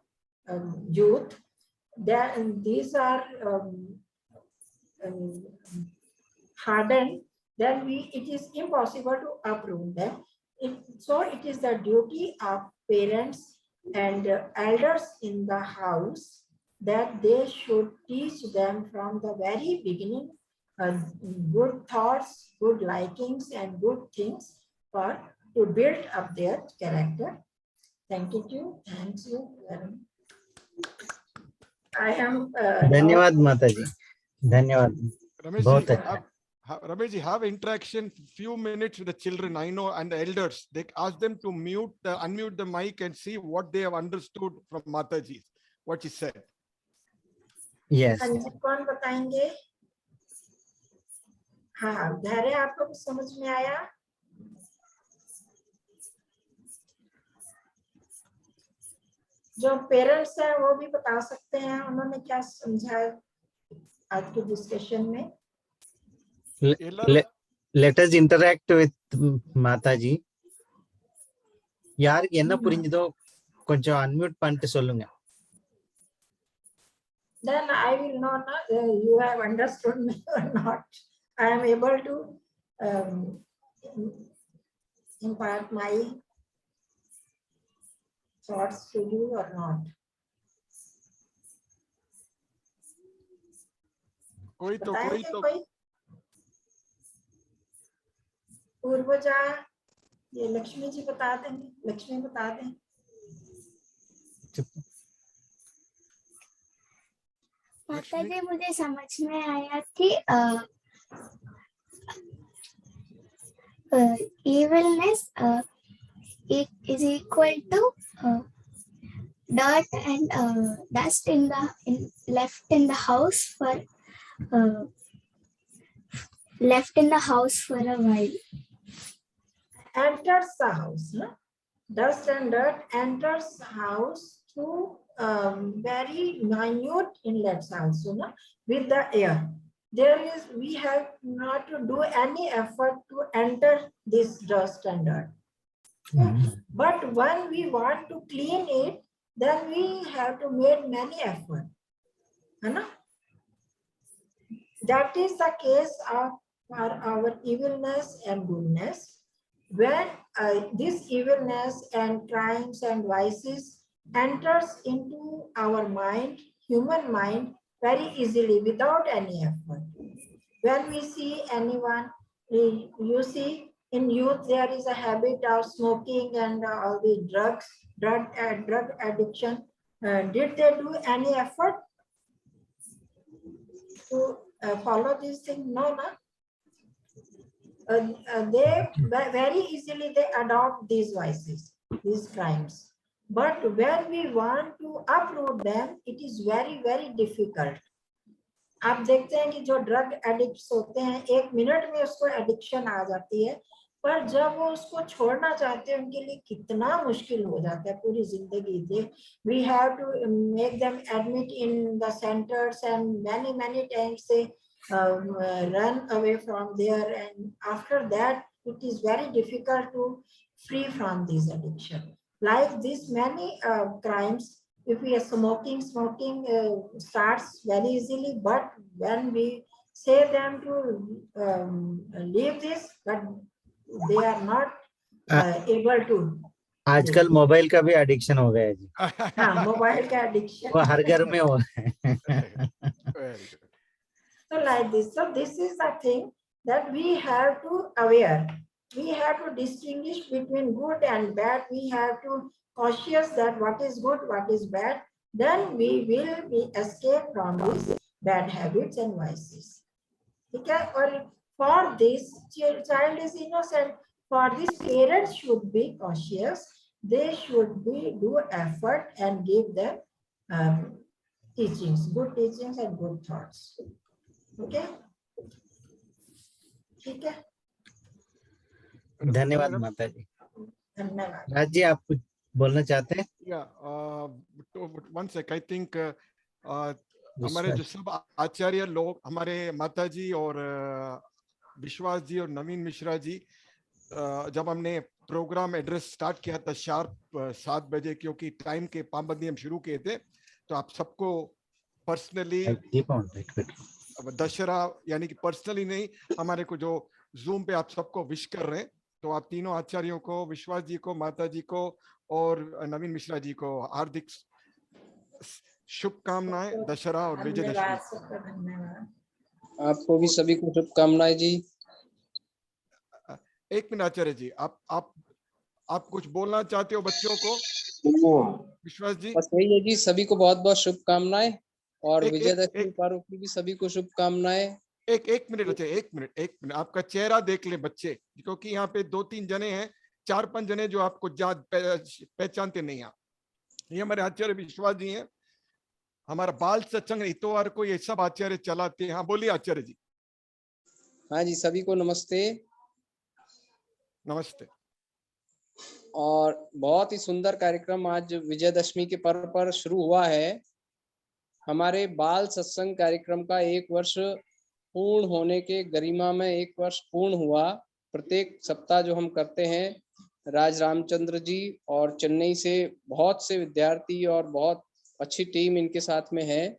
youth, then these are hardened, then it is impossible to uproot them. So it is the duty of parents and elders in the house that they should teach them from the very beginning good thoughts, good likings, and good things to build up their character. Thank you. Thank you very much. I am. धन्यवाद माताजी, धन्यवाद. बहुत अच्छा. Ramesh ji, have interaction few minutes with the children, I know, and the elders. They ask them to unmute the mic and see what they have understood from Mataji, what she said. Yes. कौन बताएंगे? हाँ, धैर्य आपको कुछ समझ में आया? जो पेरेंट्स हैं वो भी बता सकते हैं उन्होंने क्या समझा आज के डिस्कशन में. Let us interact with Mataji. யாருக்கு என்ன புரிஞ்சதோ கொஞ்சம் அன்மியூட் பண்ணிட்டு சொல்லுங்க. Then I will know you have understood me or not. I am able to impart my thoughts to you or not. कोई तो पूर्वजा, ये लक्ष्मी जी बता देंगे. लक्ष्मी बता दें. माता जी मुझे समझ में आया कि evilness is equal to dirt and dust left in the house for a while. Enters the house, no? Dust and dirt enters house through very minute inlets also, no? With the air. we have not to do any effort to enter this dust and dirt. But when we want to clean it, then we have to make many effort. That is the case of our evilness and goodness. When this evilness and crimes and vices enters into our mind, human mind, very easily without any effort. When we see anyone, you see in youth there is a habit of smoking and all the drug addiction. Did they do any effort to follow this thing? No. They very easily they adopt these vices, these crimes. But when we want to uproot them, it is very, very difficult. आप देखते हैं कि जो drug addicts होते हैं 1 minute में उसको addiction आ जाती है, पर जब वो उसको छोड़ना चाहते हैं उनके लिए कितना मुश्किल हो जाता है पूरी जिंदगी से. We have to make them admit in the centers and many times they run away from there, and after that it is very difficult to free from this addiction. Like this many crimes, if we are smoking starts very easily, but when we say them to leave this, but they are not able to. आजकल mobile का भी addiction हो गया है जी. हाँ, mobile का addiction वो हर घर में हो है. So like this, so this is the thing that we have to aware. We have to distinguish between good and bad. We have to cautious that what is good, what is bad. Then we will be escape from these bad habits and vices. Okay? Or for this, child is innocent. For this, parents should be cautious. They should do effort and give them teachings, good teachings and good thoughts. Okay? ठीक है. धन्यवाद माता जी. धन्यवाद. राज जी, आप कुछ बोलना चाहते हैं? वन सेक, आई थिंक हमारे जो सब आचार्य लोग, हमारे माता जी और विश्वास जी और नवीन मिश्रा जी, जब हमने प्रोग्राम एड्रेस स्टार्ट किया था शार्प 7 बजे, क्योंकि टाइम के पाबंदी हम शुरू किए थे, तो आप सबको पर्सनली दशहरा यानी कि पर्सनली नहीं, हमारे को जो जूम पे आप सबको विश कर रहे हैं, तो आप तीनों आचार्यों को, विश्वास जी को, माता जी को और नवीन मिश्रा जी को हार्दिक शुभकामनाएं दशहरा और विजयदशमी. आपको भी सभी को शुभकामनाएं जी. एक मिनट आचार्य जी, आप कुछ बोलना चाहते हो बच्चों को? विश्वास जी. बस वही है जी, सभी को बहुत बहुत शुभकामनाएं और विजयदशमी पर्व की भी सभी को शुभकामनाएं. एक मिनट अच्छा, एक मिनट आपका चेहरा देख ले बच्चे, क्योंकि यहाँ पे 2-3 जने हैं, 4-5 जने जो आपको पहचानते नहीं हैं. ये हमारे आचार्य विश्वास जी हैं. हमारा बाल सत्संग इतवार को ये सब आचार्य चलाते हैं. हाँ बोलिए आचार्य जी. हाँ जी, सभी को नमस्ते. नमस्ते. और बहुत ही सुंदर कार्यक्रम आज विजयदशमी के पर्व पर शुरू हुआ है. हमारे बाल सत्संग कार्यक्रम का 1 वर्ष पूर्ण होने के गरिमा में 1 वर्ष पूर्ण हुआ. प्रत्येक सप्ताह जो हम करते हैं, राज रामचंद्र जी और चेन्नई से बहुत से विद्यार्थी और बहुत अच्छी टीम इनके साथ में है,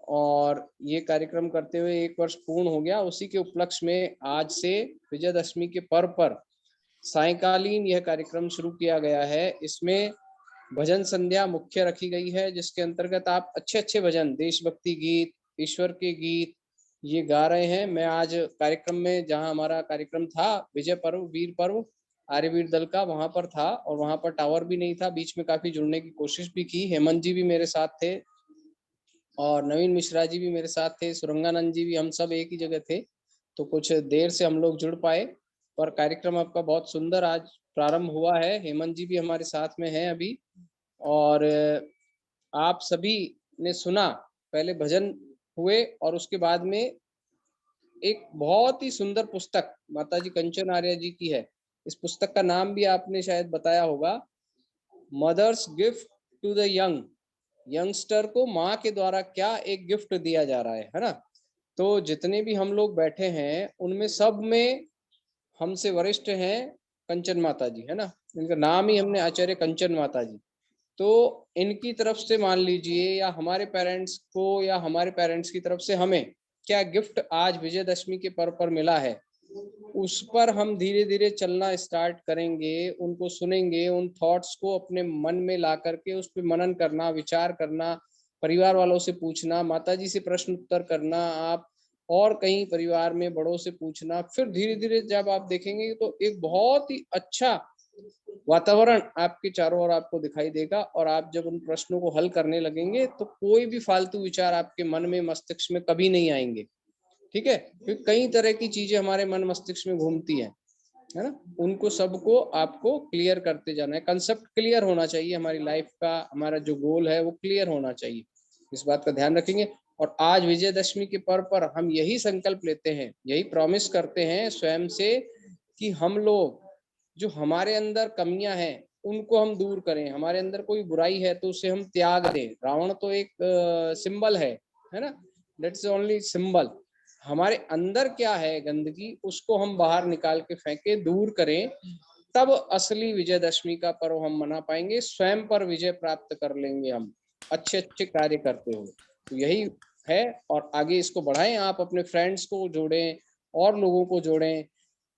और ये कार्यक्रम करते हुए 1 वर्ष पूर्ण हो गया. उसी के उपलक्ष्य में आज से विजयदशमी के पर्व पर सायंकालीन यह कार्यक्रम शुरू किया गया है. इसमें भजन संध्या मुख्य रखी गई है, जिसके अंतर्गत आप अच्छे अच्छे भजन, देशभक्ति गीत, ईश्वर के गीत ये गा रहे हैं. मैं आज कार्यक्रम में, जहां हमारा कार्यक्रम था विजय पर्व, वीर पर्व, आर्यवीर दल का, वहां पर था, और वहां पर टावर भी नहीं था. बीच में काफी जुड़ने की कोशिश भी की. हेमंत जी भी मेरे साथ थे और नवीन मिश्रा जी भी मेरे साथ थे, सुरंगानंद जी भी, हम सब एक ही जगह थे. तो कुछ देर से हम लोग जुड़ पाए, पर कार्यक्रम आपका बहुत सुंदर आज प्रारंभ हुआ है. हेमंत जी भी हमारे साथ में हैं अभी, और आप सभी ने सुना, पहले भजन हुए और उसके बाद में एक बहुत ही सुंदर पुस्तक माताजी कंचन आर्य जी की है. इस पुस्तक का नाम भी आपने शायद बताया होगा, mother's gift to the young. Youngster को माँ के द्वारा क्या एक गिफ्ट दिया जा रहा है ना. तो जितने भी हम लोग बैठे हैं उनमें सब में हमसे वरिष्ठ हैं कंचन माता जी, है ना, इनका नाम ही हमने आचार्य कंचन माता जी। तो इनकी तरफ से मान लीजिए या हमारे पेरेंट्स को या हमारे पेरेंट्स की तरफ से हमें क्या गिफ्ट आज विजयदशमी के पर्व पर मिला है, उस पर हम धीरे धीरे चलना स्टार्ट करेंगे, उनको सुनेंगे, उन थॉट्स को अपने मन में ला करके उस पर मनन करना, विचार करना, परिवार वालों से पूछना, माताजी से प्रश्न उत्तर करना, आप और कहीं परिवार में बड़ों से पूछना, फिर धीरे धीरे जब आप देखेंगे तो एक बहुत ही अच्छा वातावरण आपके चारों ओर आपको दिखाई देगा। और आप जब उन प्रश्नों को हल करने लगेंगे तो कोई भी फालतू विचार आपके मन में, मस्तिष्क में कभी नहीं आएंगे, ठीक है, क्योंकि कई तरह की चीजें हमारे मन मस्तिष्क में घूमती हैं, है ना, उनको सबको आपको क्लियर करते जाना है। कंसेप्ट क्लियर होना चाहिए, हमारी लाइफ का हमारा जो गोल है वो क्लियर होना चाहिए, इस बात का ध्यान रखेंगे। और आज विजयदशमी के पर्व पर हम यही संकल्प लेते हैं, यही प्रॉमिस करते हैं स्वयं से कि हम लोग जो हमारे अंदर कमियां हैं उनको हम दूर करें, हमारे अंदर कोई बुराई है तो उसे हम त्याग दें। रावण तो एक सिंबल है ना, दैट्स ओनली सिंबल। हमारे अंदर क्या है गंदगी, उसको हम बाहर निकाल के फेंके, दूर करें, तब असली विजयदशमी का पर्व हम मना पाएंगे, स्वयं पर विजय प्राप्त कर लेंगे हम अच्छे अच्छे कार्य करते हुए। तो यही है, और आगे इसको बढ़ाएं, आप अपने फ्रेंड्स को जोड़ें और लोगों को जोड़ें,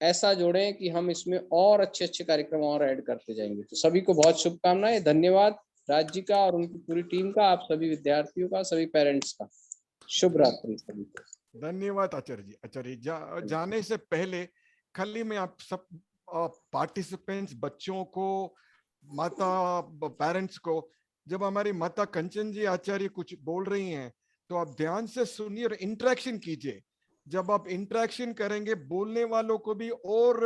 ऐसा जोड़ें कि हम इसमें और अच्छे अच्छे कार्यक्रम और ऐड करते जाएंगे। तो सभी को बहुत शुभकामनाएं, धन्यवाद राज जी का और उनकी पूरी टीम का, आप सभी विद्यार्थियों का, सभी पेरेंट्स का। शुभ रात्रि सभी को। धन्यवाद आचार्य जी। आचार्य जाने से पहले खाली मैं आप सब पार्टिसिपेंट्स, बच्चों को, माता पेरेंट्स को, जब हमारी माता कंचन जी आचार्य कुछ बोल रही हैं तो आप ध्यान से सुनिए और इंटरेक्शन कीजिए। जब आप इंटरेक्शन करेंगे बोलने वालों को भी और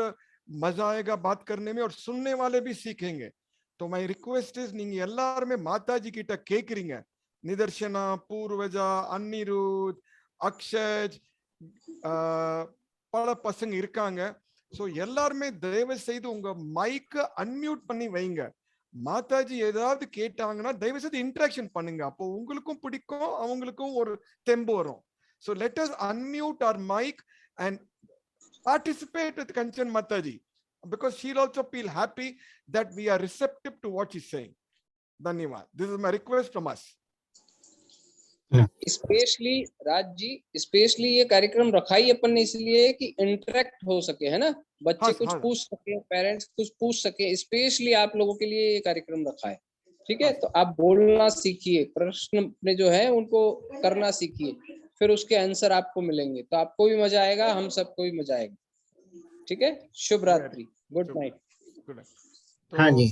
मजा आएगा बात करने में, और सुनने वाले भी सीखेंगे। तो माय रिक्वेस्ट इज, நீங்க எல்லாரும் மாதாஜி கிட்ட கேக்குறீங்க, நிதர்ஷனா, பூர்வஜா, அன்னிருத், அக்ஷய், பல பசங்க இருக்காங்க. சோ எல்லாருமே தயவு செய்து உங்க மைக்க அன்மியூட் பண்ணி வைங்க. மாதாஜி ஏதாவது கேட்டாங்கன்னா தயவு செய்து இன்டராக்ஷன் பண்ணுங்க, அப்போ உங்களுக்கும் பிடிக்கும், அவங்களுக்கும் ஒரு தெம்பு வரும். So let us unmute our mic and participate with Kanchan Mataji, because she'll also feel happy that we are receptive to what she's saying. Dhanyawad. This is my request from us. Specially Raj ji, specially ये कार्यक्रम रखा ही अपन ने इसलिए कि interact हो सके, है ना, बच्चे कुछ पूछ सके, पेरेंट्स कुछ पूछ सके, स्पेशली आप लोगों के लिए ये कार्यक्रम रखा है, ठीक है। तो आप बोलना सीखिए, प्रश्न में जो है उनको करना सीखिए, फिर उसके आंसर आपको मिलेंगे, तो आपको भी मजा आएगा, हम सबको भी मजा आएगा, ठीक है। शुभ रात्रि, गुड नाइट। हाँ जी,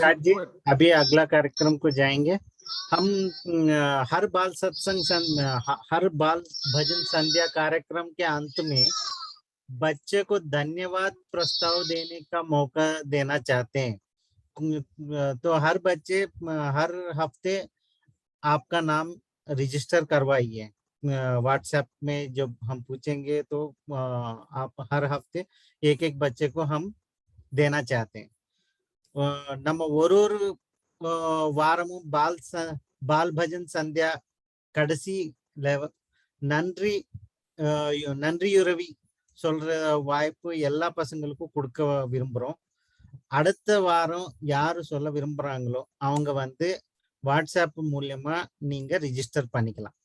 राज जी अभी अगला कार्यक्रम को जाएंगे हम। हर बाल सत्संग, हर बाल भजन संध्या कार्यक्रम के अंत में बच्चे को धन्यवाद प्रस्ताव देने का मौका देना चाहते हैं। तो हर बच्चे हर हफ्ते आपका नाम रजिस्टर करवाइए व्हाट्सएप में। जब हम पूछेंगे तो आप हर हफ्ते एक एक बच्चे को हम देना चाहते हैं। நம்ம ஒரு வாரமும் பால் பஜன் சந்தியா கடைசி நன்றியுறவி சொல்ற வாய்ப்பு எல்லா பசங்களுக்கும் கொடுக்க விரும்புறோம். அடுத்த வாரம் யாரு சொல்ல விரும்புறாங்களோ அவங்க வந்து வாட்ஸ்அப் மூலமா நீங்க ரிஜிஸ்டர் பண்ணிக்கலாம்,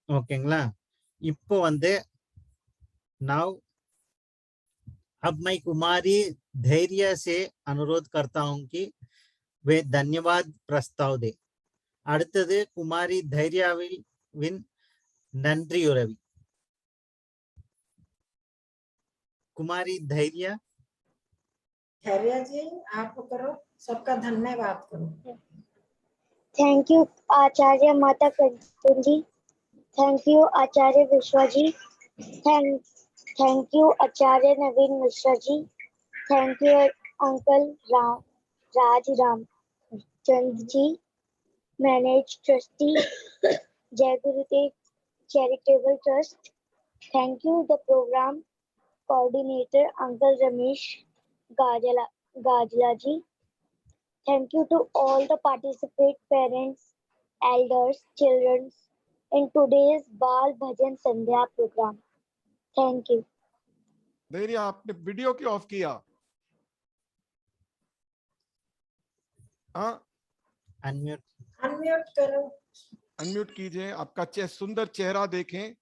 ஓகேங்களா? இப்போ வந்து now अब मैं कुमारी धैर्य से अनुरोध करता हूं कि वे धन्यवाद प्रस्ताव दे. அடுத்தது कुमारी धैर्यविन நன்றியுறவி. कुमारी धैर्य जी आप करो, सबका धन्यवाद करो। थैंक यू आचार्य माता कंचन जी, thank you Acharya Vishwa ji, thank you Acharya Naveen Mishra ji, thank you uncle Raj Ramchand ji, manage trustee Jai Gurudev charitable trust, thank you the programme coordinator uncle Ramesh Gajala ji, thank you to all the participant parents elders, children in today's Bal Bhajan Sandhya program. Thank you. धैर्य, आपने video क्यों of किया? हाँ, Unmute. Unmute करो। Unmute कीजिए, आपका सुंदर चेहरा देखें।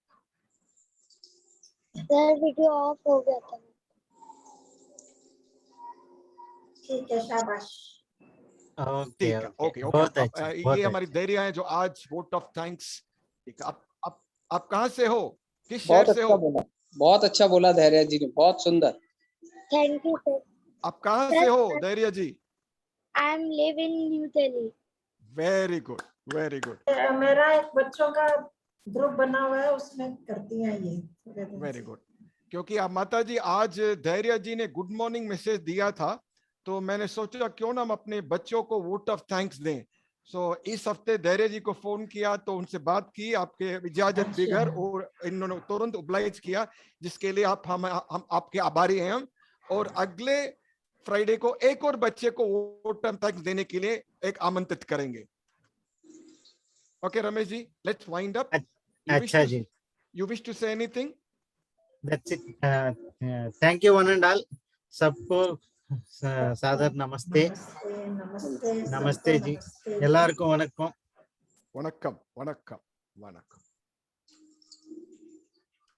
सर वीडियो ऑफ हो गया था। ठीक है, शाबाश। Okay, ठीक है, okay. Okay okay. बहुत अच्छा, बहुत ये हमारी अच्छा। धैर्य है जो आज वोट ऑफ थैंक्स। ठीक है, आप कहाँ से हो, किस बहुत शहर से अच्छा हो? बोला, बहुत अच्छा बोला धैर्य जी ने, बहुत सुंदर। Thank you, sir. आप कहाँ से हो धैर्य जी? I am live in New Delhi. Very good, very good, मेरा एक बच्चों का ग्रुप बना हुआ है, उसमें करती हैं ये थोड़े दिन वेरी से। गुड। क्योंकि आप माता जी, आज धैर्य जी ने गुड मॉर्निंग मैसेज दिया था, तो मैंने सोचा क्यों ना हम अपने बच्चों को वोट ऑफ थैंक्स दें। सो इस हफ्ते धैर्य जी को फोन किया तो उनसे बात की, आपके इजाजत अच्छा। बगैर, और इन्होंने तुरंत ओब्लाइज किया, जिसके लिए हम आपके आभारी हैं हम। और अगले फ्राइडे को एक और बच्चे को वोट ऑफ थैंक्स देने के लिए एक आमंत्रित करेंगे। Okay Ramesh ji, let's wind up. अच्छा जी, you wish to say anything? that's it. Thank you one and all. सबको सादर नमस्ते. नमस्ते नमस्ते नमस्ते सबको जी. नमस्ते। எல்லாருக்கும் வணக்கம். वणक्कम वणक्कम वणक्कम।